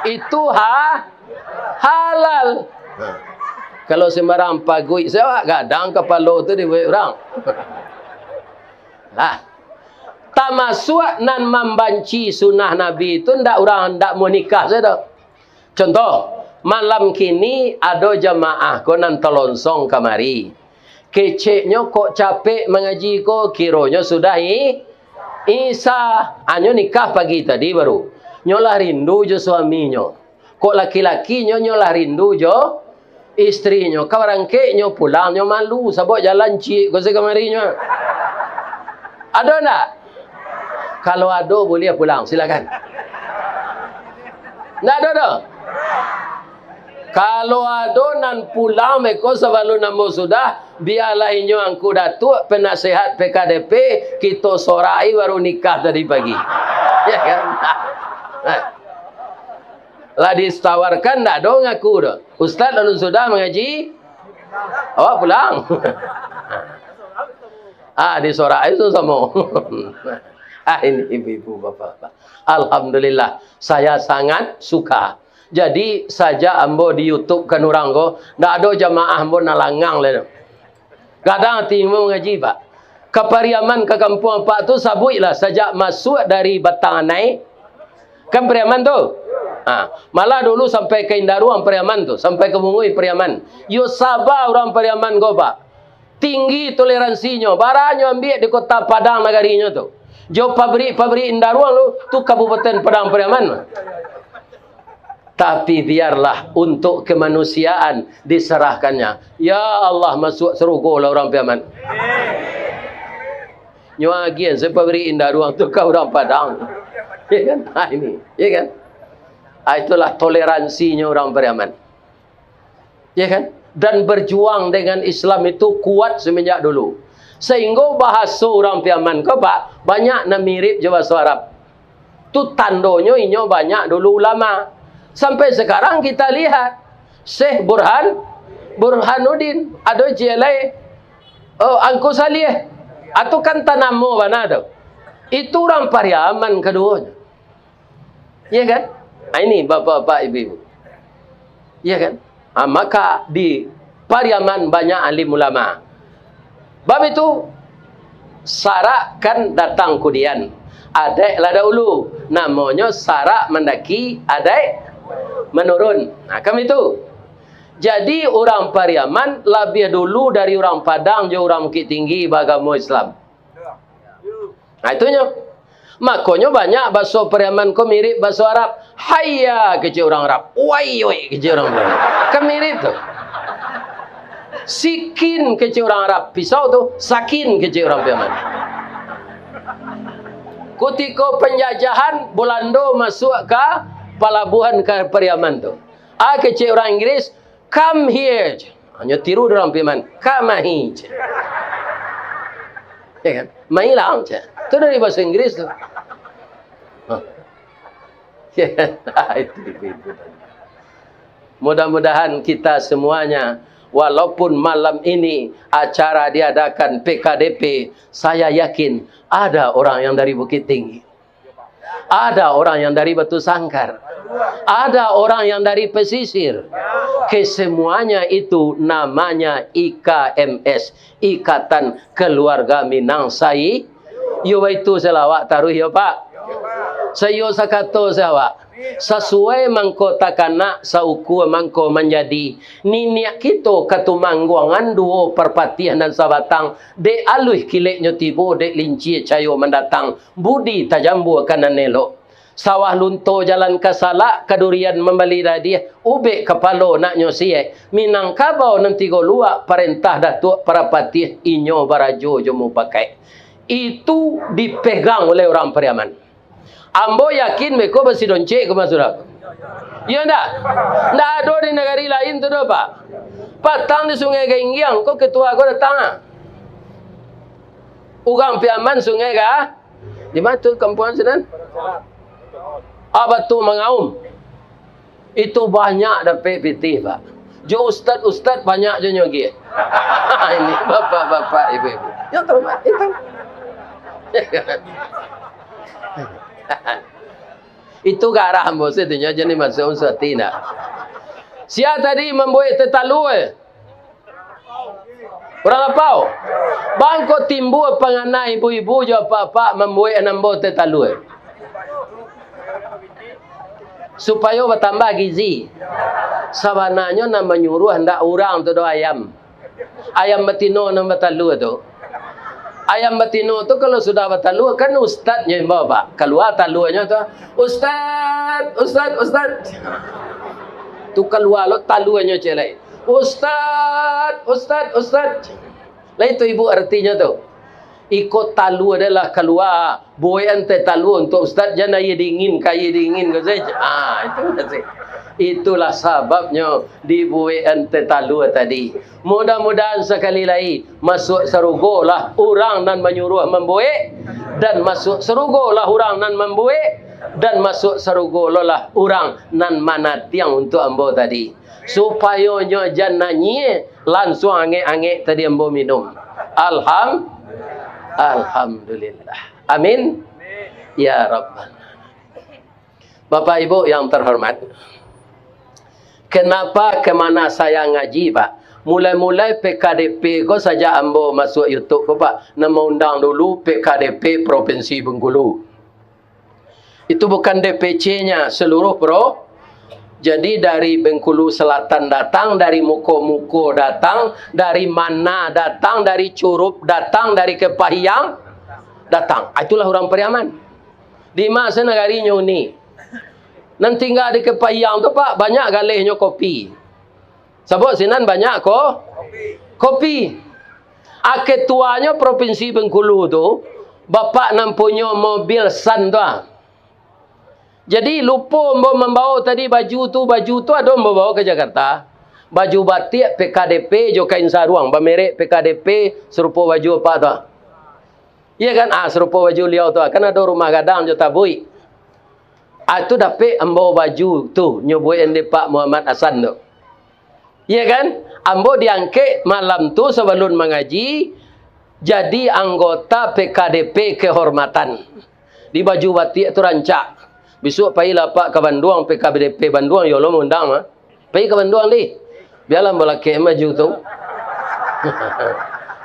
Itu halal. Kalau sembarang pagui, saya kadang kepala tu dibuat orang. Lah. Tamasuk nan membanci sunnah Nabi itu ndak orang ndak mau nikah saja. Contoh, malam kini ada jamaah ko nan telonsong kamari. Keceknya kok capek mengaji ko, kironya sudah Isa. Anyo nikah pagi tadi baru. Nyolah rindu jo suaminya. Kok laki-lakinya nyolah rindu jo istrinya. Kawarangkeknya pulangnya malu sebab jalan cik ko sekamarinya. Ada ndak? Kalau ada boleh pulang, silakan. Ndak ada dah. Kalau ada nan pulang meko sebelum namo sudah, biarlah inyo angku datuk penasehat PKDP kita sorai baru nikah tadi pagi. Ya kan? Lah ditawarkan ndak dong aku dah. Ustaz lalu sudah mengaji. Awak pulang. Disorai itu sama. Ini ibu-ibu bapak-bapak. Alhamdulillah, saya sangat suka. Jadi saja ambo di YouTube kan orang ko, ndak ada jamaah ambo nalangang le. Kadang timu ngaji Pak. Ke Pariaman ke kampung Pak tu sabuilah sejak masuk dari Batang naik. Kan Pariaman tu. Malah dulu sampai ke Indaruang Pariaman tu, sampai ke Bungui Pariaman. Yo sabar orang Pariaman ko Pak. Tinggi toleransinya. Barangnya ambil di kota Padang negarinya tu. Jo pabrik Indaruang tu Kabupaten Padang Pariaman. Tapi biarlah untuk kemanusiaan diserahkannya. Ya Allah masuk surga lah orang Pariaman. Nyuagian saya pabrik Indaruang tu ke orang Padang. Ya kan? Ini, ya kan? Itulah toleransinya orang Pariaman. Ya kan? Dan berjuang dengan Islam itu kuat semenjak dulu. Sehingga bahasa orang Pariaman ke Pak banyak na mirip je bahasa Arab. Tu tandonya inyo banyak dulu ulama. Sampai sekarang kita lihat Syekh Burhanuddin ada jelai Angku Salih atau kan tanamo mana tu. Itu orang Pariaman keduanya. Ya kan? Ini bapak-bapak ibu-ibu. Ya kan? Maka di Pariaman banyak alim ulama. Bab itu Sarak kan datang kudian. Adek lada ulu. Namanya Sarak mendaki, adek menurun. Kami itu. Jadi orang Pariaman lebih dulu dari orang Padang je orang Bukit Tinggi beragama Islam. Nah itunya. Makanya banyak bahasa Pariaman ko mirip bahasa Arab. Hayya kecil orang Arab. Wai wai kecil orang Arab. Kan mirip tu. Sikin kecil orang Arab. Pisau tu sakin kecil orang Pariaman. Ketika penjajahan Belanda masuk ke pelabuhan ke Pariaman tu. Kecil orang Inggeris, come here. Hanya tiru dalam Pariaman. Come here. Ya kan? Mai lang je. Itu dari bahasa Inggeris tu. Ya kan? Itu. Mudah-mudahan kita semuanya, walaupun malam ini acara diadakan PKDP, saya yakin ada orang yang dari Bukit Tinggi. Ada orang yang dari Batu Sangkar. Ada orang yang dari pesisir. Kesemuanya itu namanya IKMS, Ikatan Keluarga Minang Sai. Yo itu selawat taruh yo Pak. Sayo sakato sawa. Sesuai mangko takana sauku mangko menjadi niniak kita katumangguangan duo perpatian dan sabatang de aluh kileknya tibo de linci cayo mendatang budi tajambu kanan nelo sawah lunto jalan kasala kadurian membeli dia ube kepalo nak nyosie minangkabau nanti golua perintah datuk perapatih inyo barajo jomu pakai itu dipegang oleh orang Pariaman. Ambo yakin meko besi doncek ke masuk. Ya ndak? Ndak ada di negara lain tu dah Pak. Patang di Sungai Genggiang, kok ketua kau datang ah? Ugang Piaman Sungai ga? Di mana tu kampungan sedan? Batu Mangaum. Itu banyak dapat PT Pak. Jo ustaz banyak je nyogi. Ini bapak-bapak, ibu-ibu. Yang terhormat, itu. Itu garah ambo setunya jadi masuk usatina. Sia tadi membuat tetalu orang lapau. Bangko timbul pengana ibu-ibu jo bapak membuat nambo tetalu. Supaya bertambah gizi. Sabananya nak menyuruh hendak orang tu do ayam. Ayam betino nama tetalu tu. Ayam betino tu kalau sudah bertalu kan ustaznya yang bawa Pak. Keluar talunya tu, ustaz. Tu keluar lo talunya celai. Ustaz. Lain tu ibu artinya tu. Ikut talu adalah keluar boyan te talu untuk ustaz jangan ia dingin ke saja. Itu saja. Itulah sebabnya dibuat tetalu tadi. Mudah-mudahan sekali lagi masuk surga lah orang nan menyuruh membuat dan masuk surga lah orang nan membuat dan masuk surga lah orang nan manatiang untuk ambo tadi. Supaya nyo jananye langsung ange-ange tadi ambo minum. Alhamdulillah. Amin. Ya Rabbal. Bapak Ibu yang terhormat. Kenapa kemana saya ngaji Pak? Mulai-mulai PKDP ko saja ambo masuk YouTube ko Pak. Nama undang dulu PKDP Provinsi Bengkulu. Itu bukan DPC-nya seluruh Pro. Jadi dari Bengkulu Selatan datang, dari Muko-Muko datang, dari mana datang, dari Curup datang, dari Kepahiang datang. Itulah orang Pariaman. Di masa negarinya ini. Nanti tinggal di Kepahiang tu Pak, banyak galihnya kopi. Sebab sinan banyak kopi. Ketuanya Provinsi Bengkulu tu, bapak nampunya mobil Sun tu. Jadi lupa membawa tadi baju tu ada membawa ke Jakarta. Baju batik PKDP jo kain saruang, bermerek PKDP serupa baju apa tu? Iya kan? Serupa baju liau tu. Kan ada rumah gadang jo tabui. Itu dapat ambo baju tu nyobuin di Pak Muhammad Hasan tu. Iya kan? Ambo diangkat malam tu sebelum mengaji jadi anggota PKDP kehormatan. Di baju batik tu rancak. Besok pergi lapak ke Bandung PKDP Bandung yo lo undang ah. Pergi ke Bandung ni. Biarlah melaki maju tu.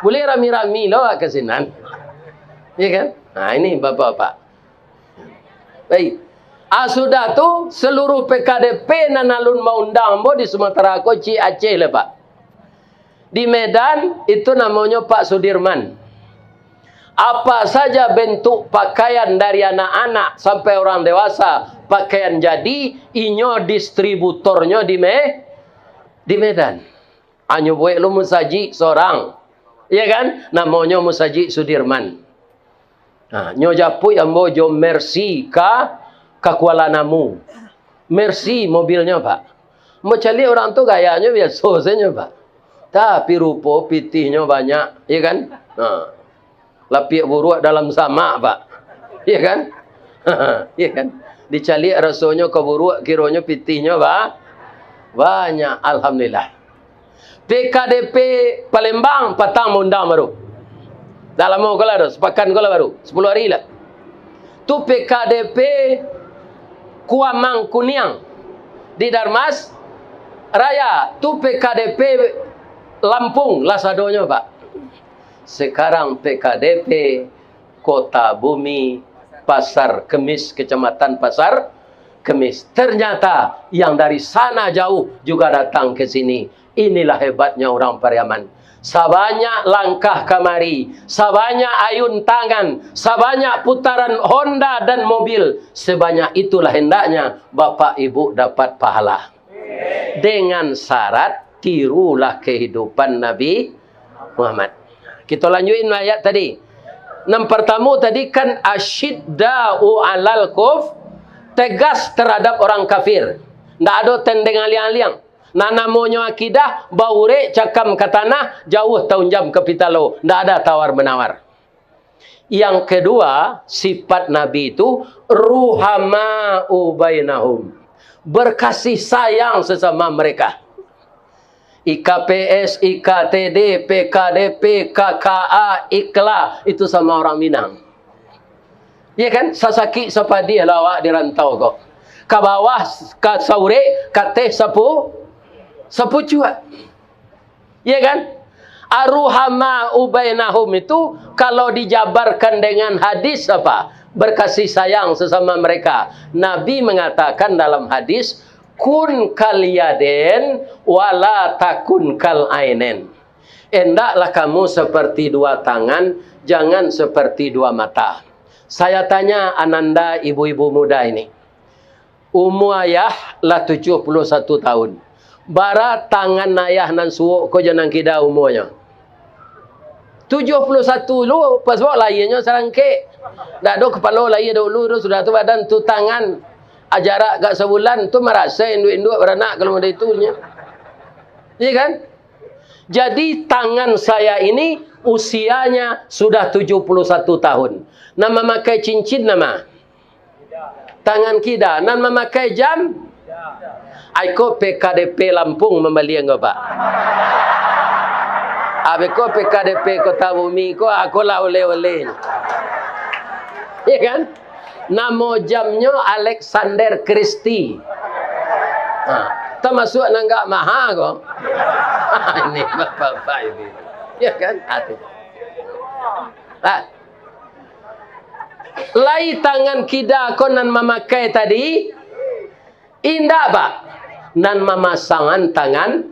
Boleh rami-rami lo ke sinan. Iya kan? Nah ini bapak-bapak. Baik. Sudah tu seluruh PKDP nan alun maundang bo di Sumatera Koci Aceh lah Pak. Di Medan itu namanya Pak Sudirman. Apa saja bentuk pakaian dari anak-anak sampai orang dewasa pakaian jadi, inyo distributornya di Medan. Anyo buat lu musaji seorang, ya kan? Namanya Musaji Sudirman. Nah, nyo japui ambo jo Mercy ka Kuala Namu. Mercy mobilnya Pak. Mau cari orang tu gayanya biasa saja Pak. Tapi rupa pitihnya banyak, ya kan? Nah, lapik buruk dalam sama Pak, ya kan? Ya kan? Dicari rasanya ke buruk, kiranya pitihnya Pak. Banyak, alhamdulillah. PKDP Palembang patang undang baru. Dalam mau kalau sepakan kalau baru 10 hari lah. Tu PKDP Kuamang Kuniang di Darmas Raya. Tu PKDP Lampung Lasadonya Pak. Sekarang PKDP Kota Bumi Pasar Kemis, Kecamatan Pasar Kemis. Ternyata yang dari sana jauh juga datang ke sini. Inilah hebatnya orang Pariaman. Sabanyak langkah kamari, sabanyak ayun tangan, sabanyak putaran Honda dan mobil, sebanyak itulah hendaknya Bapak Ibu dapat pahala. Dengan syarat tirulah kehidupan Nabi Muhammad. Kita lanjutin ayat tadi. Yang pertama tadi kan asyidda'u 'alal kuf, tegas terhadap orang kafir. Tidak ada tendeng aliang-aliang. Nah namanya akidah, baure cakam ke tanah, jauh tahun jam ke pitalo. Tidak ada tawar-menawar. Yang kedua, sifat Nabi itu ruhama'u bainahum. Berkasih sayang sesama mereka. IKPS, IKTD, PKDP, KKA, IKLA, itu sama orang Minang. Ya kan? Sasaki sapadi lawak di rantau kok. Ke bawah, ke saure, ke teh sapu cuak. Ya kan? Aruhama ubainahum itu kalau dijabarkan dengan hadis apa? Berkasih sayang sesama mereka. Nabi mengatakan dalam hadis, kun kal yaden wala takun kal ainen. Hendaklah kamu seperti dua tangan, jangan seperti dua mata. Saya tanya ananda ibu-ibu muda ini. Umur ayah lah 71 tahun. Bara tangan ayah nan suuk ko janang kida umurnya. 71 lu pas bawa lainnya serangke. Dah do kepala lain dulu sudah tu badan tu tangan. Ajarak gak sebulan tu merasa induk-induk beranak kalau ada itunya. Iya kan? Jadi tangan saya ini usianya sudah 71 tahun. Nama memakai cincin nama. Tangan kida. Nan memakai jam. Aiko PKDP Lampung membeli enggak Pak? Abeko PKDP Kota Bumi ko aku lah oleh-oleh. Iya kan? Nama jamnya Alexander Christie. Termasuk nanggak maha kok. Ini bapak-bapak ini. Ya kan? Hati. Lai tangan kida ko nan memakai tadi. Indah Pak. Nan memasangan tangan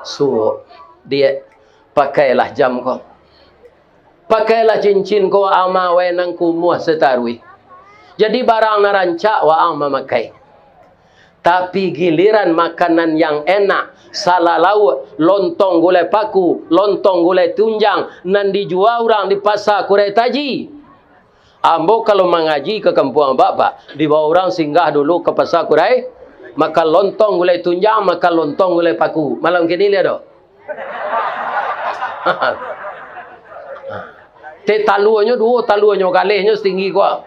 suuk. Dia pakailah jam ko. Pakailah cincin ko ama wenang kumuh setarwi. Jadi barang narancak waang memakai. Tapi giliran makanan yang enak, salah lauk, lontong gulai paku, lontong gulai tunjang, nan dijual orang di pasar Kurai Taji. Ambo kalau mengaji ke kampung bapak, dibawa orang singgah dulu ke pasar Kurai, makan lontong gulai tunjang, makan lontong gulai paku. Malam kini lihat dong. Te taluannya dua, taluannya kalihnya setinggi gua.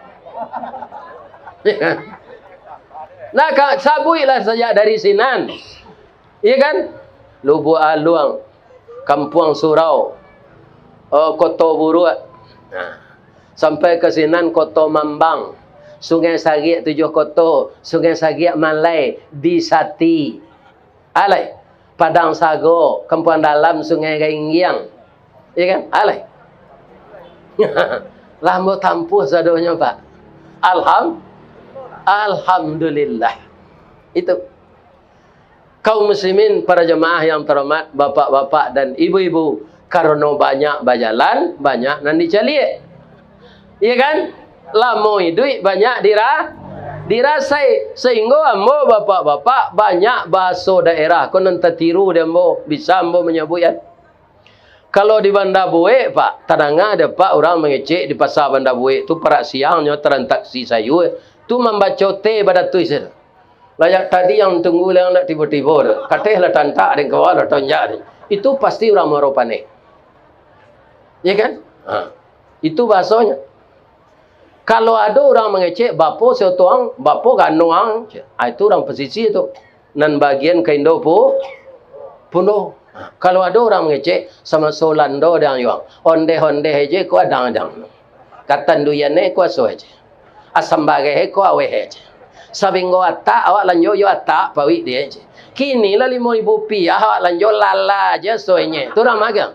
Nah, sabuilah saja dari Sinan. Iya kan? Lubuk Aluang, Kampung Surau, Koto Buruk. Nah, sampai ke Sinan Koto Mambang, Sungai Sagiak 7 Koto, Sungai Sagiak Malai, Bisati. Alai, Padang Sago, Kampung Dalam Sungai Gainggiang. Iya kan? Alai. Lambo tampuh sadonya Pak. Alhamdulillah. Itu. Kaum muslimin, para jemaah yang terhormat, bapak-bapak dan ibu-ibu, karena banyak berjalan, banyak nan dicari. Iya kan? Lamo duit banyak dirasai. Sehingga ambo bapak-bapak banyak bahasa daerah. Kau nanti tiru dia ambo, bisa ambo menyebut ya. Kalau di Bandar Buik, Pak, tadanga ada Pak orang mengecek di pasar Bandar Buik tu para siangnya transaksi sayur tu membaca teh pada tu isir. Layak tadi yang tunggu yang nak tiba-tiba tu. Katihlah tantak dan kawal tonjak. Itu pasti orang Moro panik. Ya kan? Itu bahasanya. Kalau ada orang mengecek bapo setuang, bapo ganuang, itu orang pesisir tu. Nan bagian kaindo puno. Kalau ada orang mengecek sama solando dan yang onde-onde aja ko adang-adang. Katan duyane ko so aja. Asam bagai ko awe aja. Sabinggo atak awak lanjut yo atak pawi dia aja. Kini lah 5.000 rupiah awak lanjut lala aja soalnya. Tu orang magang.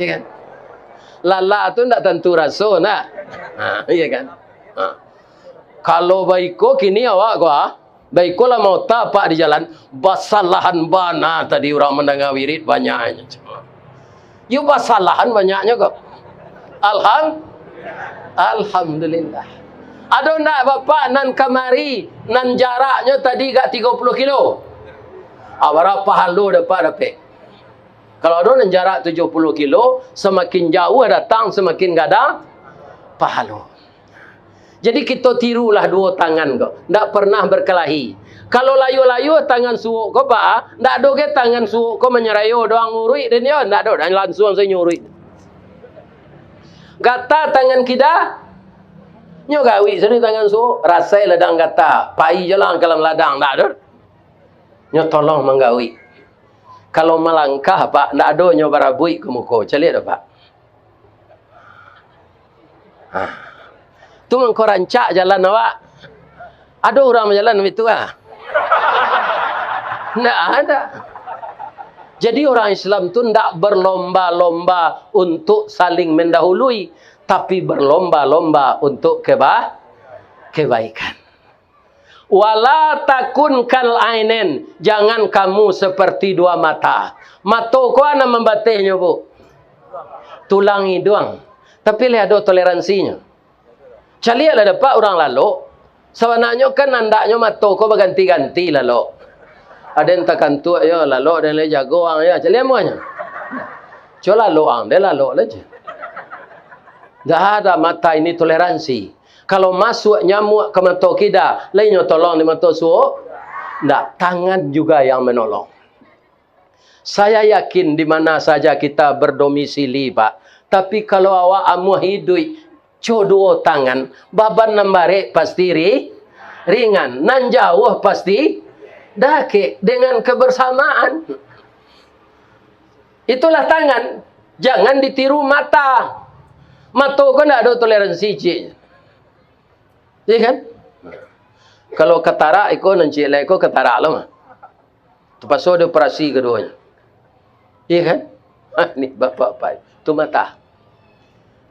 Iya kan? Lala tu tak tentu rasa nak. Iya kan? Kalau baiko kini awak gua, baiko lah mau tapak di jalan, basalahan bana tadi orang mendengar wirid banyaknya. You basalahan banyaknya kok. Alhamdulillah. Ada nak bapak nan kamari, nan jaraknya tadi gak 30 kilo. Berapa halu dapat. Kalau ada nan jarak 70 kilo, semakin jauh datang, semakin gak ada pahala. Jadi kita tirulah dua tangan kau. Tak pernah berkelahi. Kalau layu-layu tangan suuk kau pak, tak ada ke tangan suuk kau menyerayu doang ngurui dan dia tak ada dan langsung saya nyurui. Gata tangan kita, nyo gawi sini tangan suuk, rasai ladang gata, pai jalan kalam ladang tak ada. Nyo tolong menggawi. Kalau melangkah pak, tak ada nyo barabui ke muka, calik dah pak. Tu mengkau rancak jalan awak. Ada orang berjalan begitu ah? Tak ada. Jadi orang Islam tu tidak berlomba-lomba untuk saling mendahului, tapi berlomba-lomba untuk kebaikan. Wala takun kal ainen, jangan kamu seperti dua mata. Mata kau ana membatihnya bu. Tulang hidung. Tapi lihat ada toleransinya. Calialah dapat orang lalu. Sebenarnya kan andaknya mata kau berganti-ganti lalu. Ada yang takkan tu ya lalu dan le jago orang ya. Calia muanya. Coba lalu ang dia lalu aja. Dah ada mata ini toleransi. Kalau masuk nyamuk ke mata kita, lainnya tolong di mata suuk. Tak, tangan juga yang menolong. Saya yakin di mana saja kita berdomisili, Pak. Tapi kalau awak amu hidup dua tangan, baban nambare pasti ringan, nan jauh pasti dake dengan kebersamaan. Itulah tangan. Jangan ditiru mata. Mata kan tak ada toleransi cik. Ya kan? Kalau katarak ikut nanti lah ikut katarak lah mah. Terpaksa ada operasi keduanya. Ya kan? Ni bapak-bapak. Itu mata.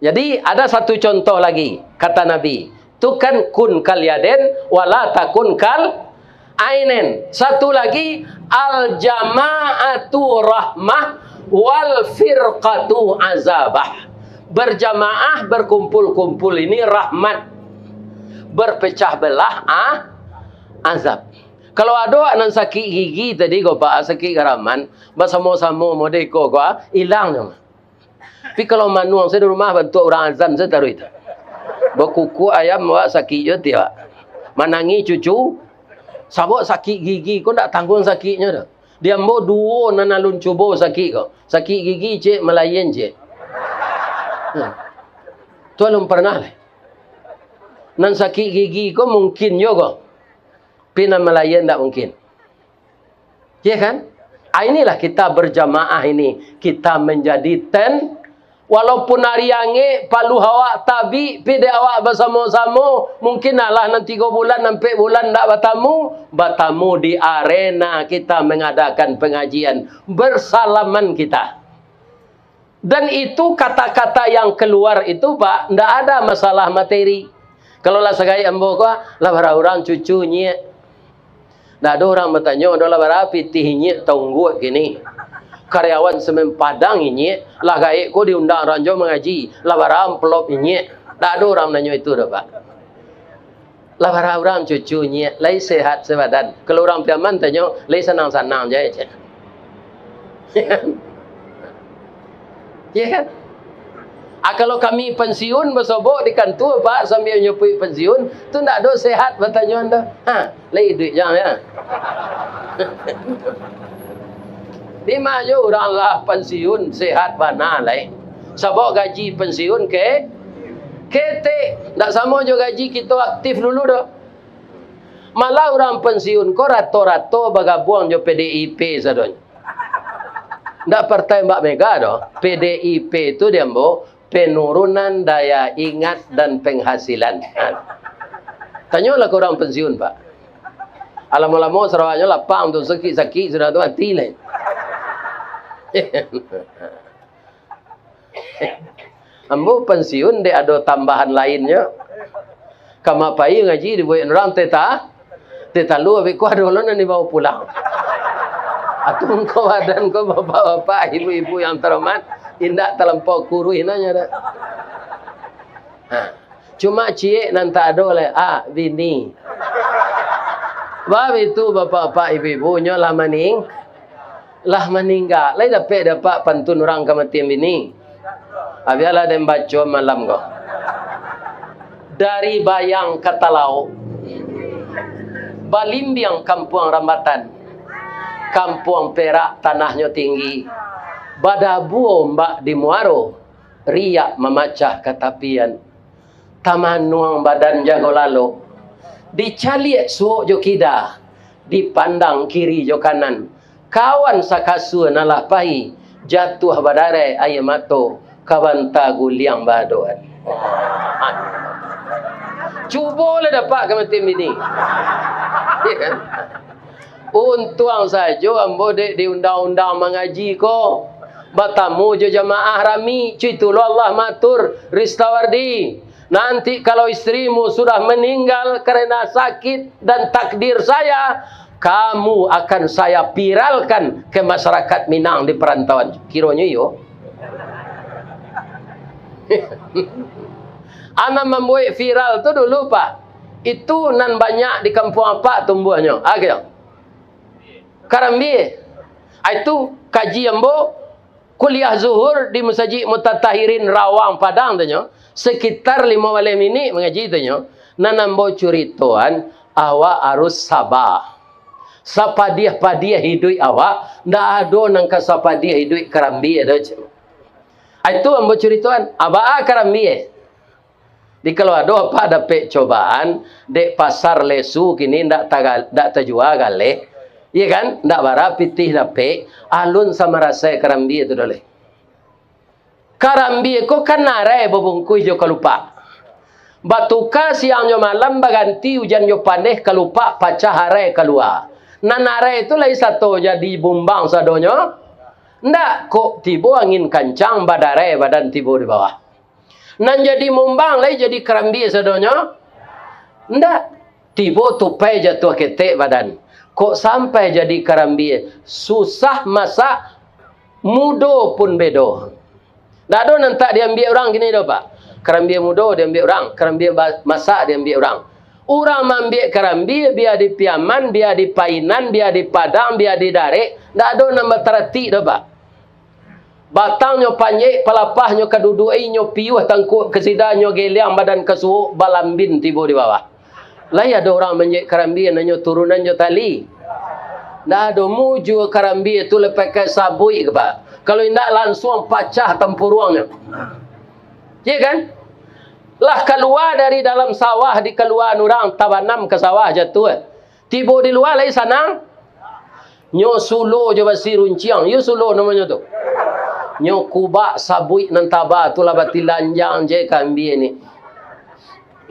Jadi ada satu contoh lagi kata Nabi. Itu kan kun kal yaden wala takun kal ainen. Satu lagi al jama'atu rahmah wal firqatu azabah. Berjamaah berkumpul-kumpul ini rahmat. Berpecah belah azab. Kalau ada nan sakit gigi tadi kau pak sakit garaman, bersama-sama modeko kau hilangnya. Tapi kalau manuang saya di rumah bantu orang azan saya taruh itu. Berkuku ayam awak sakit je dia. Manangi cucu, sabuk sakit gigi kau tak tanggung sakitnya dah. Dia mau dua nan alun cuba sakit kau. Sakit gigi cik melayan cik. Tu alun pernah lah. Nan sakit gigi kau mungkin juga. Pina melayan tak mungkin. Ya kan? Inilah kita berjamaah ini. Kita menjadi ten. Walaupun hari yangi palu awak tabi, pide awak bersama-sama, mungkin lah nanti 3 bulan, 4 bulan tak bertamu di arena kita mengadakan pengajian. Bersalaman kita. Dan itu kata-kata yang keluar itu Pak, ndak ada masalah materi. Kalau lah segai ambo ko, lah bara orang cucunya. Ndak ada orang bertanya, "Dah lah bara pitihnya tunggu gini." Karyawan semen Padang ini, lah gaek ko diundang ranjo mengaji, lah bara amplop ini. Ndak ada orang nanya itu dah Pak. Lah bara orang cucunya, lai sehat sebadan. Kalau orang piaman tanya, lai senang-senang je. Ya kan? Kalau kami pensiun bersobok di kantor Pak sambil nyupui pensiun, tu ndak ada sehat bertanya anda. Lai duit jangan ya. Di mana orang lah pensiun sehat mana lai. Sabok gaji pensiun ke kete, ndak sama jo gaji kita aktif dulu dah. Malah orang pensiun ko rato-rato bagabuang jo PDIP sadon. Ndak partai Mbak Mega doh. PDIP itu dia mbo penurunan daya ingat dan penghasilan. Tanyalah ke orang pensiun Pak. Alam-alam Sarawaknya lapang tu sakit-sakit sudah tu hati lain. Ambo pensiun dia ada tambahan lainnya. Kama pai ngaji dibuat orang teta lu abis ku ada orang ni bawa pulang. Atau kau dan kau bapak-bapak, ibu-ibu yang terhormat, indak terlampau kurui nanya dah. Cuma cie nanti ada oleh bini. Bab itu bapak-bapak ibu-ibunya lah meninggal. Lai dapat pantun orang kematian bini. Abialah dan baca malam kau. Dari Bayang ke Talau, Balimbiang Kampung Rambatan, Kampung Perak tanahnya tinggi, Badabuo Mbak di Muaro, riak memacah ketapian, Taman Nuang Badan Jago Lalo, dicaliak suok jo kida, dipandang kiri jo kanan, kawan sakasu nalah pai, jatuh badare ayamato, kawan tagu liang badoan. Cuba lah dapat kematian bini. Ya kan? Untuang saja ambo di undang-undang mengaji ko. Batamu jo jamaah rami. Cuitulah Allah matur Ristawardi. Nanti kalau istrimu sudah meninggal karena sakit dan takdir saya, kamu akan saya viralkan ke masyarakat Minang di perantauan. Kiranya yo. Anak membuat viral tu dulu Pak. Itu nan banyak di kampung apa tumbuhnya? Agak. Karambi. Itu kaji ambo kuliah zuhur di Masjid Mutatahirin Rawang Padang tanya. Sekitar 5 minit mengaji tanya. Nan ambo curituan awak harus sabar. Sapadiah-padiah hidup awak ndak ada nang kasapadiah hidup karambi ada. Itu ambo curituan aba karambi. Di kalau ada apa dapat cobaan dek pasar lesu kini ndak terjual gale, iya kan? Ndak bara pitih dapat alun sama rasa karambi itu dole. Karambi ko kan nare bobungkui jo kalupa. Batuka siangnya malam baganti hujan jo paneh kalupa pacah hare keluar. Nanare itu lai satu jadi bumbang sadonyo. Ndak kok tibo angin kancang badare badan tibo di bawah. Nan jadi mumbang lai jadi karambi sadonyo. Ndak tibo tupai jatuh ketek badan. Kok sampai jadi karambi susah masak mudo pun bedo. Ndak ada nanti diambil orang gini dah Pak. Karambi mudo diambil orang, karambi masak diambil orang. Orang ambil karambi biar di Piaman, biar di Painan, biar di Padang, biar di Darek, ndak ada nama terati dah Pak. Batangnya panjek, pelapahnya kedudukannya piuh tangkuk kesidanya geliang badan kesuuk balambin tiba di bawah. Lah ada orang menjek karambi nanya turunannya tali. Dah ada muju karambi itu lepas ke sabui ke Pak. Kalau tidak langsung pecah tempurungnya. Ya kan? Lah keluar dari dalam sawah di keluar orang tabanam ke sawah jatuh. Tiba di luar lagi sanang. Nyo sulo je basi runciang. Yo sulo namanya tu. Nyo kubak sabui nan taba tu lah bati lanjang je kambi ni.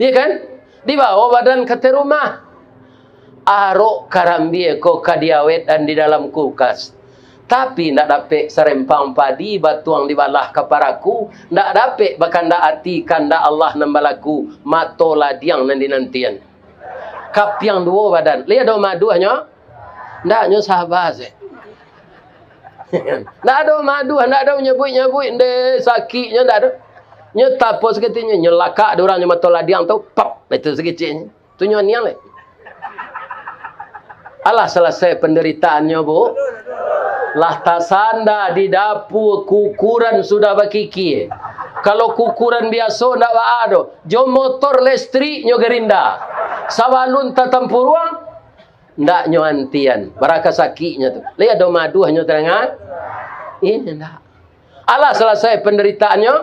Ya kan? Di bawah badan kata rumah. Arok karambi ko kadiawet dan di dalam kulkas. Tapi ndak dapat serempang padi batuang di balah keparaku, ndak dapat bahkan ndak atikan ndak Allah nambalaku mato ladiang nanti-nantian. Kapiang dua badan. Lihat do madu hanya ndak nyo sabar se. Ndak ada madu, ndak ada nyebut-nyebut de sakitnya ndak ada. Nyo tapos katanya nyelakak de orang nyo mato ladiang tu pap itu sekecilnya. Tu nyo niang le. Alah selesai penderitaannya, Bu. Lah tasanda di dapur kukuran sudah bakiki. Kalau kukuran biasa ndak ada. Jo motor listrik nyo gerinda. Sawalun tatampuruang ndak nyo antian. Baraka sakitnya tu. Lihat do madu hanya terang. Ini ndak. Alah selesai penderitaannya.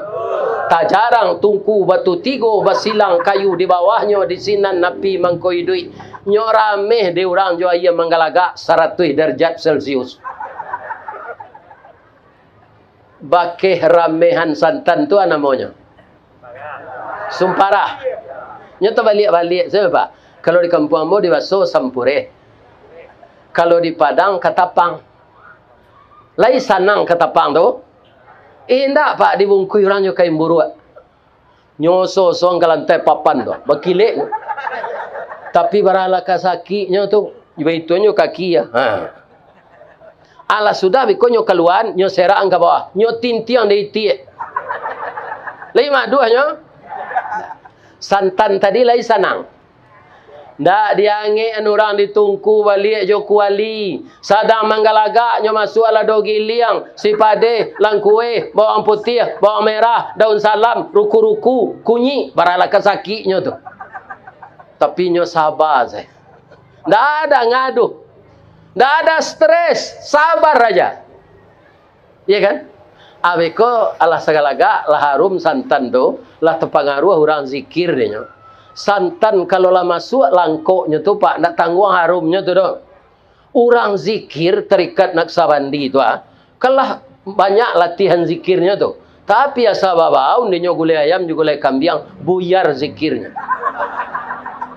Tak jarang tungku batu tigo basilang kayu di bawahnya di sinan napi mangkoi duit. Nyo rameh de orang jo aya manggalaga 100 derajat Celcius. Bakeh ramehan santan tu namanya. Sumparah. Nyo tu balik-balik saya Pak. Kalau di kampung ambo di Baso sampure. Kalau di Padang katapang. Lai sanang katapang tu. Indak Pak dibungkui orang nyo kain buruak. Nyoso song ke lantai papan tu. Bakilek. Tapi barala kasakitnya tu. Itu nyo kaki ya. Alah sudah biko nyo keluar, nyo serang ke bawah. Nyo tintiang dari tiek. Lima dua nyo. Santan tadi lai sanang. Ndak diange orang ditungku balik jo kuali. Sadang manggalaga nyo masuk ala dogi liang. Si pade, langkue, bawang putih, bawang merah, daun salam, ruku-ruku, kunyi. Barala kasakitnya tu. Tapi nyo sabar saya. Ndak ada ngaduh. Ndak ada stres, sabar aja. Iya kan? Abeko Allah segalaga lah harum santan tu, lah terpengaruh orang zikir dia. Santan kalau lah masuk langkoknya tu Pak, nak tanggung harumnya tu doh. Orang zikir terikat nak sabandi tu kalah banyak latihan zikirnya tu. Tapi asa babau dia gulai ayam juga gulai kambing buyar zikirnya.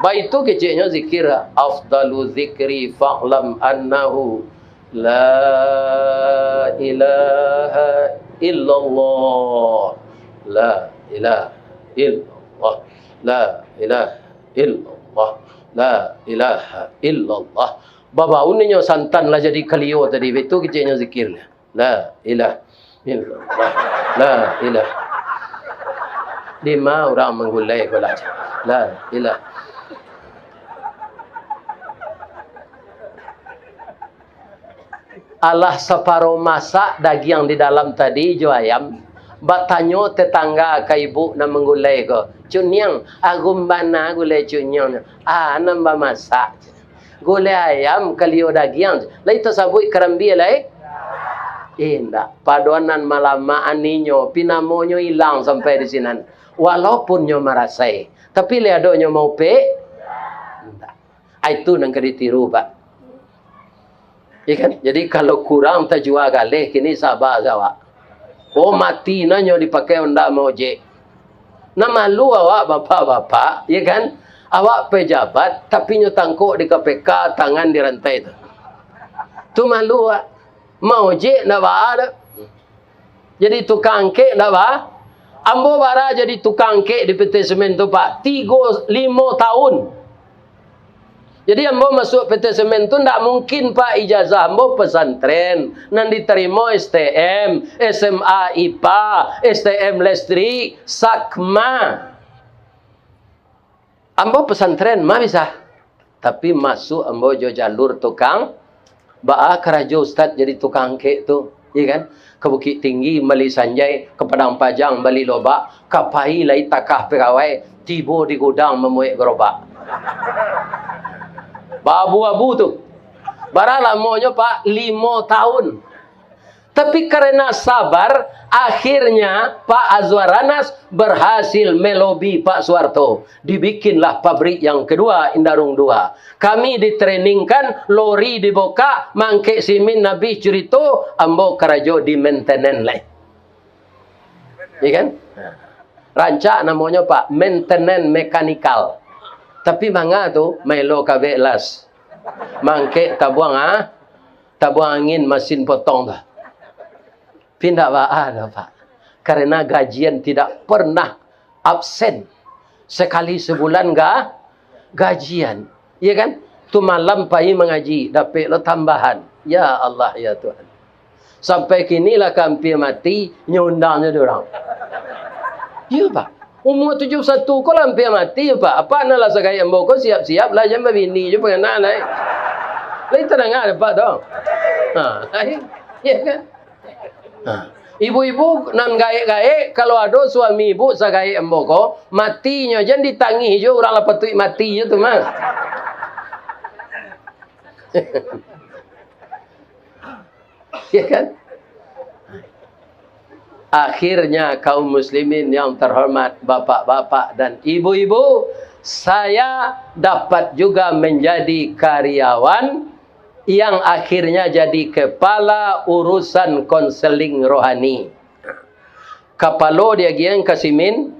Baik itu kecilnya zikir afdalu zikri fa'lam annahu la ilaha illallah la ilaha illallah la ilaha illallah la ilaha illallah. Baba uninya santan lah jadi kalio tadi itu kecilnya zikirnya la ilaha illallah la ilaha. Lima orang menggulai belajar la ilaha. Allah separuh masak daging di dalam tadi jo ayam. Batanyo tetangga ke ibu na menggulai ko. Cunyang, agum bana gulai cunyang. Nambah masak. Gulai ayam kalio daging. Lah itu sabui kerambi lai. Indah. Paduanan malamaan ninyo. Pinamonyo hilang sampai di sini. Walaupun nyo marasai. Tapi liado nyo mau pe. Indah. Itu nang keditiru Pak. Ya kan? Jadi kalau kurang terjual galih kini sabar awak. Oh mati nanyo dipakai ndak mau je. Nah malu awak bapak-bapak, ya kan? Awak pejabat tapi nyo tangkuk di KPK tangan di rantai tu. Tu malu awak. Mau je ndak ada. Jadi tukang kek ndak ba? Ambo bara jadi tukang kek di PT Semen tu Pak 3-5 tahun. Jadi ambo masuk PT Semen tu ndak mungkin Pak ijazah ambo pesantren, nan diterima STM, SMA IPA, STM listrik, sakma. Ambo pesantren mah bisa. Tapi masuk ambo jo jalur tukang baa kerajo ustaz jadi tukang kek tu, iya kan? Ke Bukit Tinggi beli Sanjay, ke Padang Pajang beli loba, kapai lai takah pegawai, tibo di gudang memuik gerobak. Babu-abu tu. Baralah monya Pak 5 tahun. Tapi karena sabar, akhirnya Pak Azwaranas berhasil melobi Pak Soeharto. Dibikinlah pabrik yang kedua, Indarung 2. Kami ditreningkan, lori dibuka, mangke simin Nabi cerita, ambo karajo di maintenance lah. Ya kan? Rancak namanya Pak, maintenance mekanikal. Tapi manga tu melo kabelas. Mangke tabuang tabung angin mesin potong dah. Pindah ada Pak. Karena gajian tidak pernah absen. Sekali sebulan gajian. Ya kan? Tu malam pagi mengaji, dapat lo tambahan. Ya Allah ya Tuhan. Sampai kinilah hampir mati nyundangnya diorang. Ya Pak. Umur 71 kau hampir mati ya Pak. Apa nak lah sekali ambo kau siap-siap lah jangan bini je pengen nak. Lain tenang ada Pak dah. Ya kan? Ibu-ibu nan gaek-gaek kalau ada suami ibu sagai emboko matinya jangan ditangi je orang lah patut mati je tu mah. Ya kan? Akhirnya kaum muslimin yang terhormat, bapak-bapak dan ibu-ibu, saya dapat juga menjadi karyawan yang akhirnya jadi kepala urusan konseling rohani. Kapalo dia giang kasimin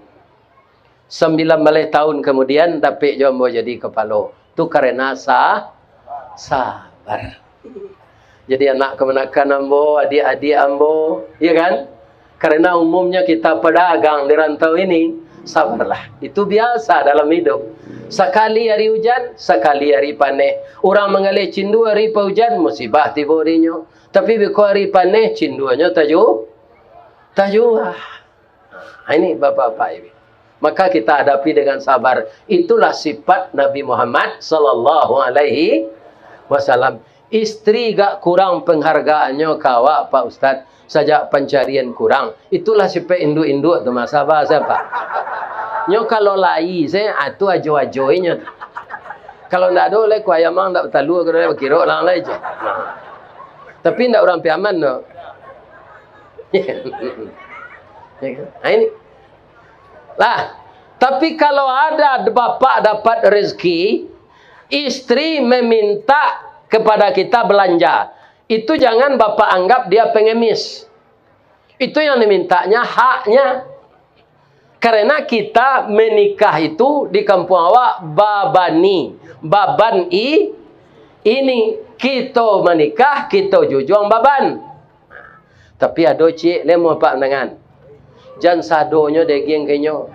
9 tahun kemudian dapat jombo jadi kepala. Tu karena sabar. Jadi anak kemenakan ambo, adik-adik ambo, ya kan? Karena umumnya kita pedagang di rantau ini, sabarlah. Itu biasa dalam hidup. Sekali hari hujan, sekali hari panen. Orang mengalih cindu hari hujan, musibah tiba harinya. Tapi bila hari panen, cinduanya tajuk. Ini bapak-bapak ini. Maka kita hadapi dengan sabar. Itulah sifat Nabi Muhammad sallallahu alaihi wasallam. Istri gak kurang penghargaannya kawak Pak Ustaz. Sajak pencarian kurang. Itulah sifat induk-induk tu mas. Sabar siapa? Nyo kalau lai saya atu ajo-ajoinya. Kalau ndak ada oleh ku ayamang ndak bertalu kalau kira lang lai je. Tapi ndak orang piaman no. Ini. Lah, tapi kalau ada bapak dapat rezeki, istri meminta kepada kita belanja. Itu jangan bapak anggap dia pengemis. Itu yang dimintanya haknya. Karena kita menikah itu di kampung awak babani. Baban ini kita menikah, kita jujung baban. Tapi ada cik, lemo pak dengan. Jangan sadonya daging kenyo.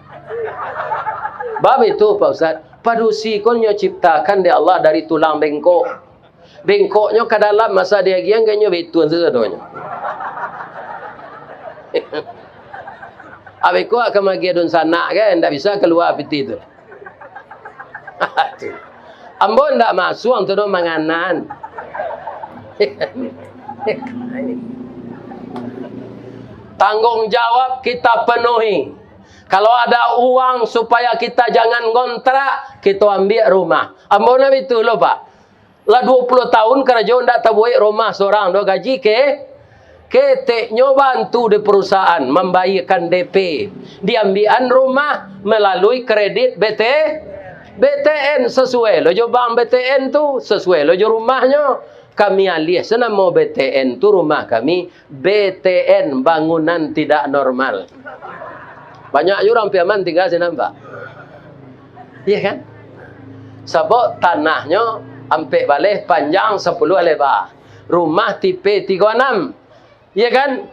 Bab itu Pak Ustaz. Padusi konyo ciptakan di Allah dari tulang bengkok. Bengkoknya ke dalam masa daging kenyo betuan sesadonya. Abiku akan magi adun sana kan, tidak bisa keluar piti itu. Ambo tidak masuk untuk menganan. Tanggung jawab kita penuhi. Kalau ada uang supaya kita jangan ngontrak, kita ambil rumah. Ambo nabi itu loh Pak. Lah 20 tahun kerja tidak terbuat rumah seorang do gaji keteknya bantu di perusahaan membayarkan DP. Diambilan rumah melalui kredit BTN sesuai lojo bank BTN tu sesuai lojo rumahnya. Kami alih senama BTN tu rumah kami BTN bangunan tidak normal. Banyak orang piaman tinggal sini Pak. Iya kan? Sebab tanahnya ampe balik panjang 10 lebar. Rumah tipe 36. Iya kan?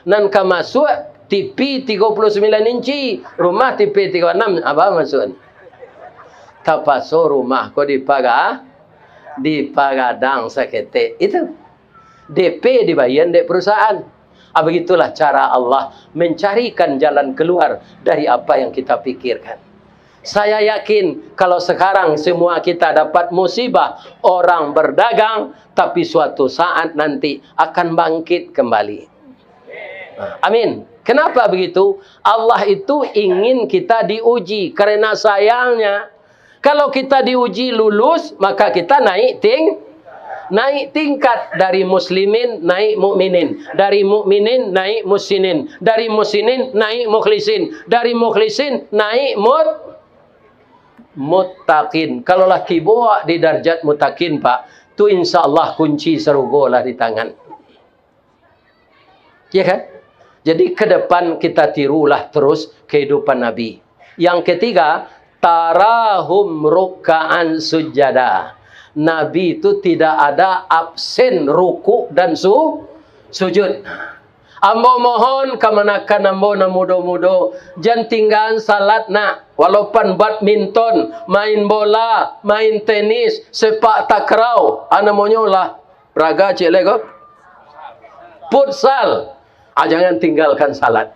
Nan ka masuk TV 39 inci, rumah TV 36 apa maksud? Tapaso rumah ko dipagadang sakete. Itu DP dibayar di perusahaan. Begitulah cara Allah mencarikan jalan keluar dari apa yang kita pikirkan. Saya yakin kalau sekarang semua kita dapat musibah, orang berdagang, tapi suatu saat nanti akan bangkit kembali. Amin. Kenapa begitu? Allah itu ingin kita diuji. Karena sayangnya, kalau kita diuji lulus, maka kita naik tingkat dari muslimin naik mukminin, dari mukminin naik musinin, dari musinin naik mukhlisin, dari mukhlisin naik muttaqin. Kalau laki bawa di darjat muttaqin Pak, tu insyaallah kunci surga lah di tangan. Ya kan? Jadi ke depan kita tirulah terus kehidupan Nabi. Yang ketiga, tarahum ruk'an sujada. Nabi itu tidak ada absen ruku dan sujud. Ambo mohon kamanakan ambo na mudo-mudo jangan tinggal salat nak. Walaupun badminton, main bola, main tenis, sepak takraw, namanya lah raga cik lego. Futsal. Jangan tinggalkan salat.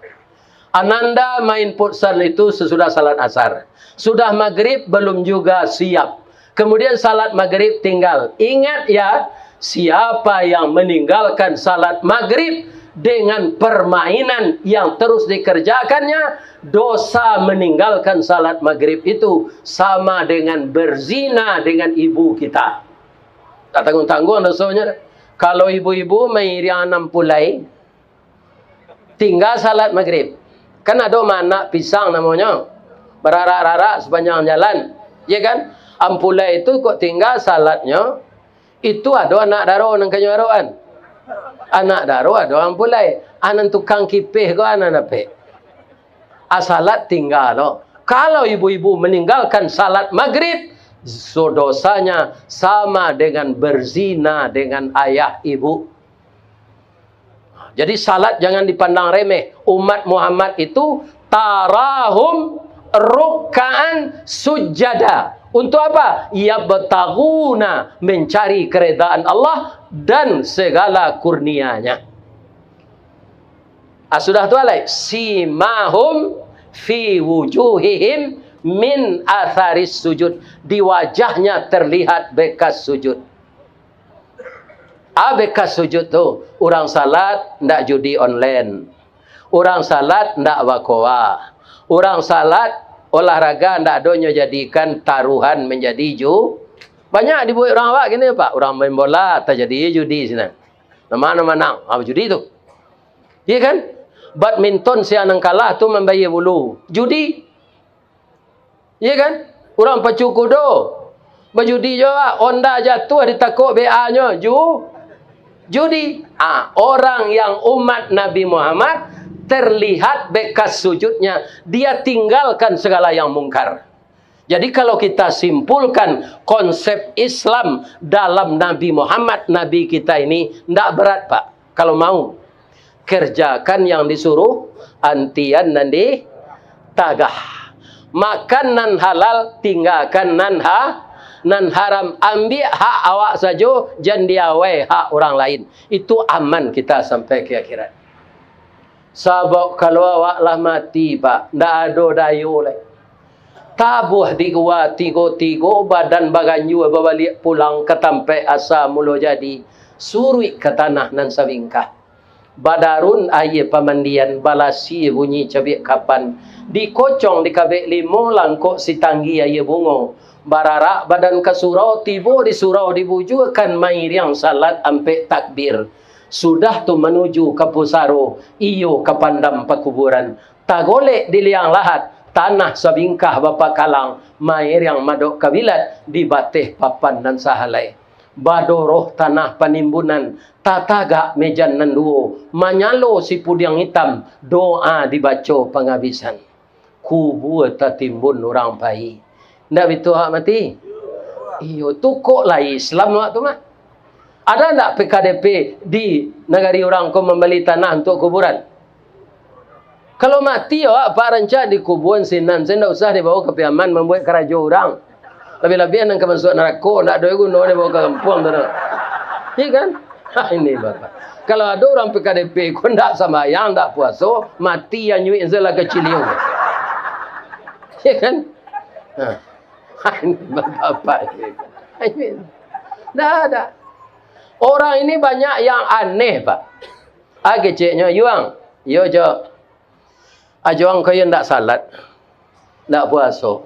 Ananda main futsal itu sesudah salat asar. Sudah maghrib belum juga siap. Kemudian salat maghrib tinggal. Ingat ya, siapa yang meninggalkan salat maghrib dengan permainan yang terus dikerjakannya, dosa meninggalkan salat maghrib itu sama dengan berzina dengan ibu kita. Tak tanggung-tanggung dosanya. Kalau ibu-ibu mairi anam pulai, tinggal salat maghrib. Kan ada anak pisang namanya, berarak-rarak sepanjang jalan, ya kan? Ampulai itu kok tinggal salatnya, itu ada anak daro nang kanyaroan. Anak daro ada orang pulai. Anak tukang kipih ko anak nape. Salat tinggal lo. Kalau ibu-ibu meninggalkan salat maghrib, so dosanya sama dengan berzina dengan ayah ibu. Jadi salat jangan dipandang remeh. Umat Muhammad itu tarahum ruk'an sujada. Untuk apa? Yabtaguna, mencari keredaan Allah dan segala kurnianya. Sudah tu alai. Simahum fi wujuhihim min atharis sujud. Di wajahnya terlihat bekas sujud. Bekas sujud tu. Orang salat ndak judi online. Orang salat ndak wakowa. Orang salat olahraga ndak adonyo jadikan taruhan menjadi banyak dibuat orang awak gini Pak. Orang main bola tak jadi judi sini. Nama menang. Judi tu. Iya kan? Badminton si anang kalah tu membayar bulu. Judi. Iya kan? Orang pacu kudo. Berjudi juga. Onda jatuh ditakut BA-nya. Judi. Orang yang umat Nabi Muhammad terlihat bekas sujudnya, dia tinggalkan segala yang mungkar. Jadi kalau kita simpulkan konsep Islam dalam Nabi Muhammad, Nabi kita ini tidak berat Pak. Kalau mau kerjakan yang disuruh, antian nanti tagah. Makan nan halal, tinggalkan nan haram. Ambil hak awak saja, jangan diawai hak orang lain. Itu aman kita sampai ke akhirat. Sebab kalau awak lah mati Pak, ndak ada dayu lagi. Tabuh di gua tigo badan baganyu balik pulang ke tempat asal mula jadi. Surui ke tanah nan sabingkah. Badarun aye pamandian balasi bunyi cabik kapan. Dikocong di kabek limo langkok si tanggi aye bungo. Bararak badan ke surau tibo di surau dibuju kan mair yang salat ampe takbir. Sudah tu menuju ke pusaro, iyo ke pandam pekuburan. Tagolek di liang lahat, tanah sabingkah bapa kalang, mair yang madok kabilat, di batih papan dan sahalai. Badoroh tanah panimbunan, tatagak mejan nanduo, manyalo si pudiang hitam, doa dibaca penghabisan. Kubur tatimbun orang bayi. Ndak betul hak mati? Iyo, tu kok lah Islam waktu mah. Ada tak PKDP di negari orang kau membeli tanah untuk kuburan? Kalau mati, Pak Ranca di kuburan sinan. Saya tidak usah dibawa ke Piaman membuat keraja orang. Lebih-lebih yang masuk neraka, tidak ada guna dibawa ke kampung. Iya kan? Ini Bapak. Kalau ada orang PKDP, kau tidak sembahyang, tidak puasa, mati yang nyuik zela kecil itu. Iya kan? Ini Bapak. Tidak ada. Orang ini banyak yang aneh Pak. Keciknya yuang. Yo jo. Ajuang kau yang tak salat. Tak puasa.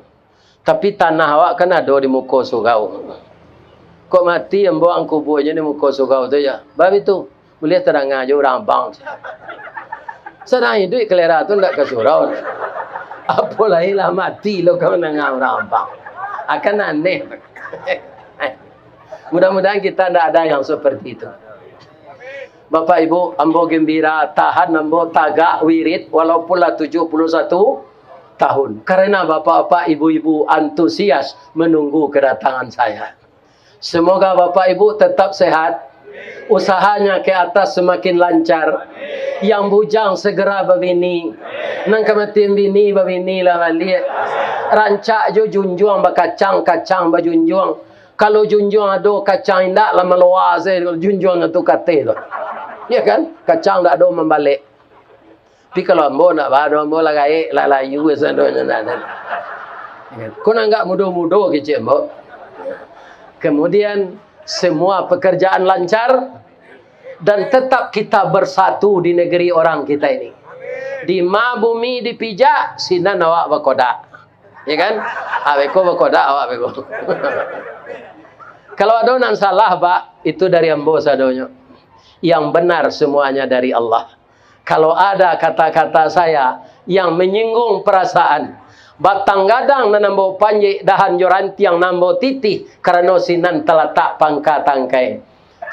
Tapi tanah awak kan ada di muka surau. Kok mati yang buang kuburnya di muka surau tu ya. Bab itu. Boleh terang aja orang bang. Sedang hidup kelera tu tak ke surau. Apalagi mati lo kau nengah orang bang. Akan aneh. Mudah-mudahan kita tidak ada yang seperti itu. Bapak Ibu, ambo gembira tahan ambo tagak wirid walaupun lah 71 tahun. Karena bapak-bapak, ibu-ibu antusias menunggu kedatangan saya. Semoga Bapak Ibu tetap sehat. Usahanya ke atas semakin lancar. Yang bujang segera berbini. Nang kematian bini berbini lah balik. Rancak jo junjuang bakacang-kacang bajunjuang. Kalau junjuang ada kacang indak lah meluar saya. Kalau junjuang itu kata tu. Ya kan? Kacang tak ada membalik. Tapi kalau ambo nak bado ambo lah gaik lah layu sedonya nak. Kau nak enggak mudah-mudah kecik ambo. Kemudian semua pekerjaan lancar dan tetap kita bersatu di negeri orang kita ini. Di ma bumi dipijak sinan awak berkodak. Ya kan? Aweko berkodak awak beko. Kalau ada yang salah Pak, itu dari ambo sadonya. Yang benar semuanya dari Allah. Kalau ada kata-kata saya yang menyinggung perasaan, batang gadang na nambo panji dahan joranti yang nambo titih karena sinan teletak pangka tangkai.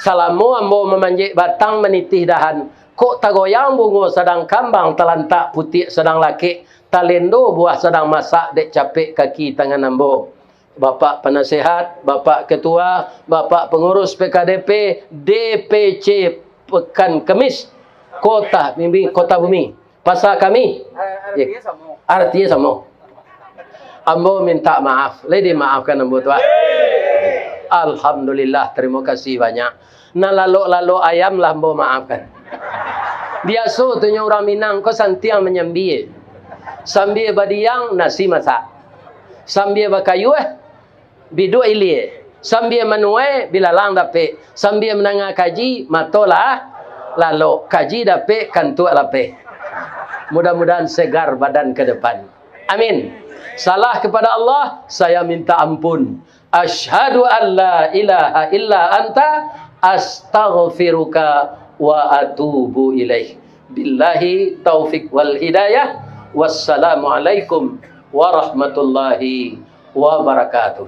Salamu ambo memanjik batang menitih dahan. Kok tagoyang bungo sedang kambang telantak putih sedang laki. Talendo buah sedang masak dek capek kaki tangan ambo. Bapak penasihat, Bapak Ketua, Bapak Pengurus PKDP, DPC Pekan Kemis, Kota Bumi. Pasal kami. Artinya sama. Ambo minta maaf. Lady maafkan ambo tua. Alhamdulillah, terima kasih banyak. Nah lalu ayam lah ambo maafkan. Biasa tu orang Minang ko santiang menyambi. Sambil badiang nasi masak. Sambil bakayu bidu ili. Sambil menuai bilalang dape. Sambil menangah kaji matolah lalu kaji dape kantu lape. Mudah-mudahan segar badan ke depan. Amin. Salah kepada Allah, saya minta ampun. Asyhadu an la ilaha illa anta astaghfiruka wa atubu ilaih. Billahi taufik wal hidayah. Wassalamualaikum warahmatullahi wabarakatuh.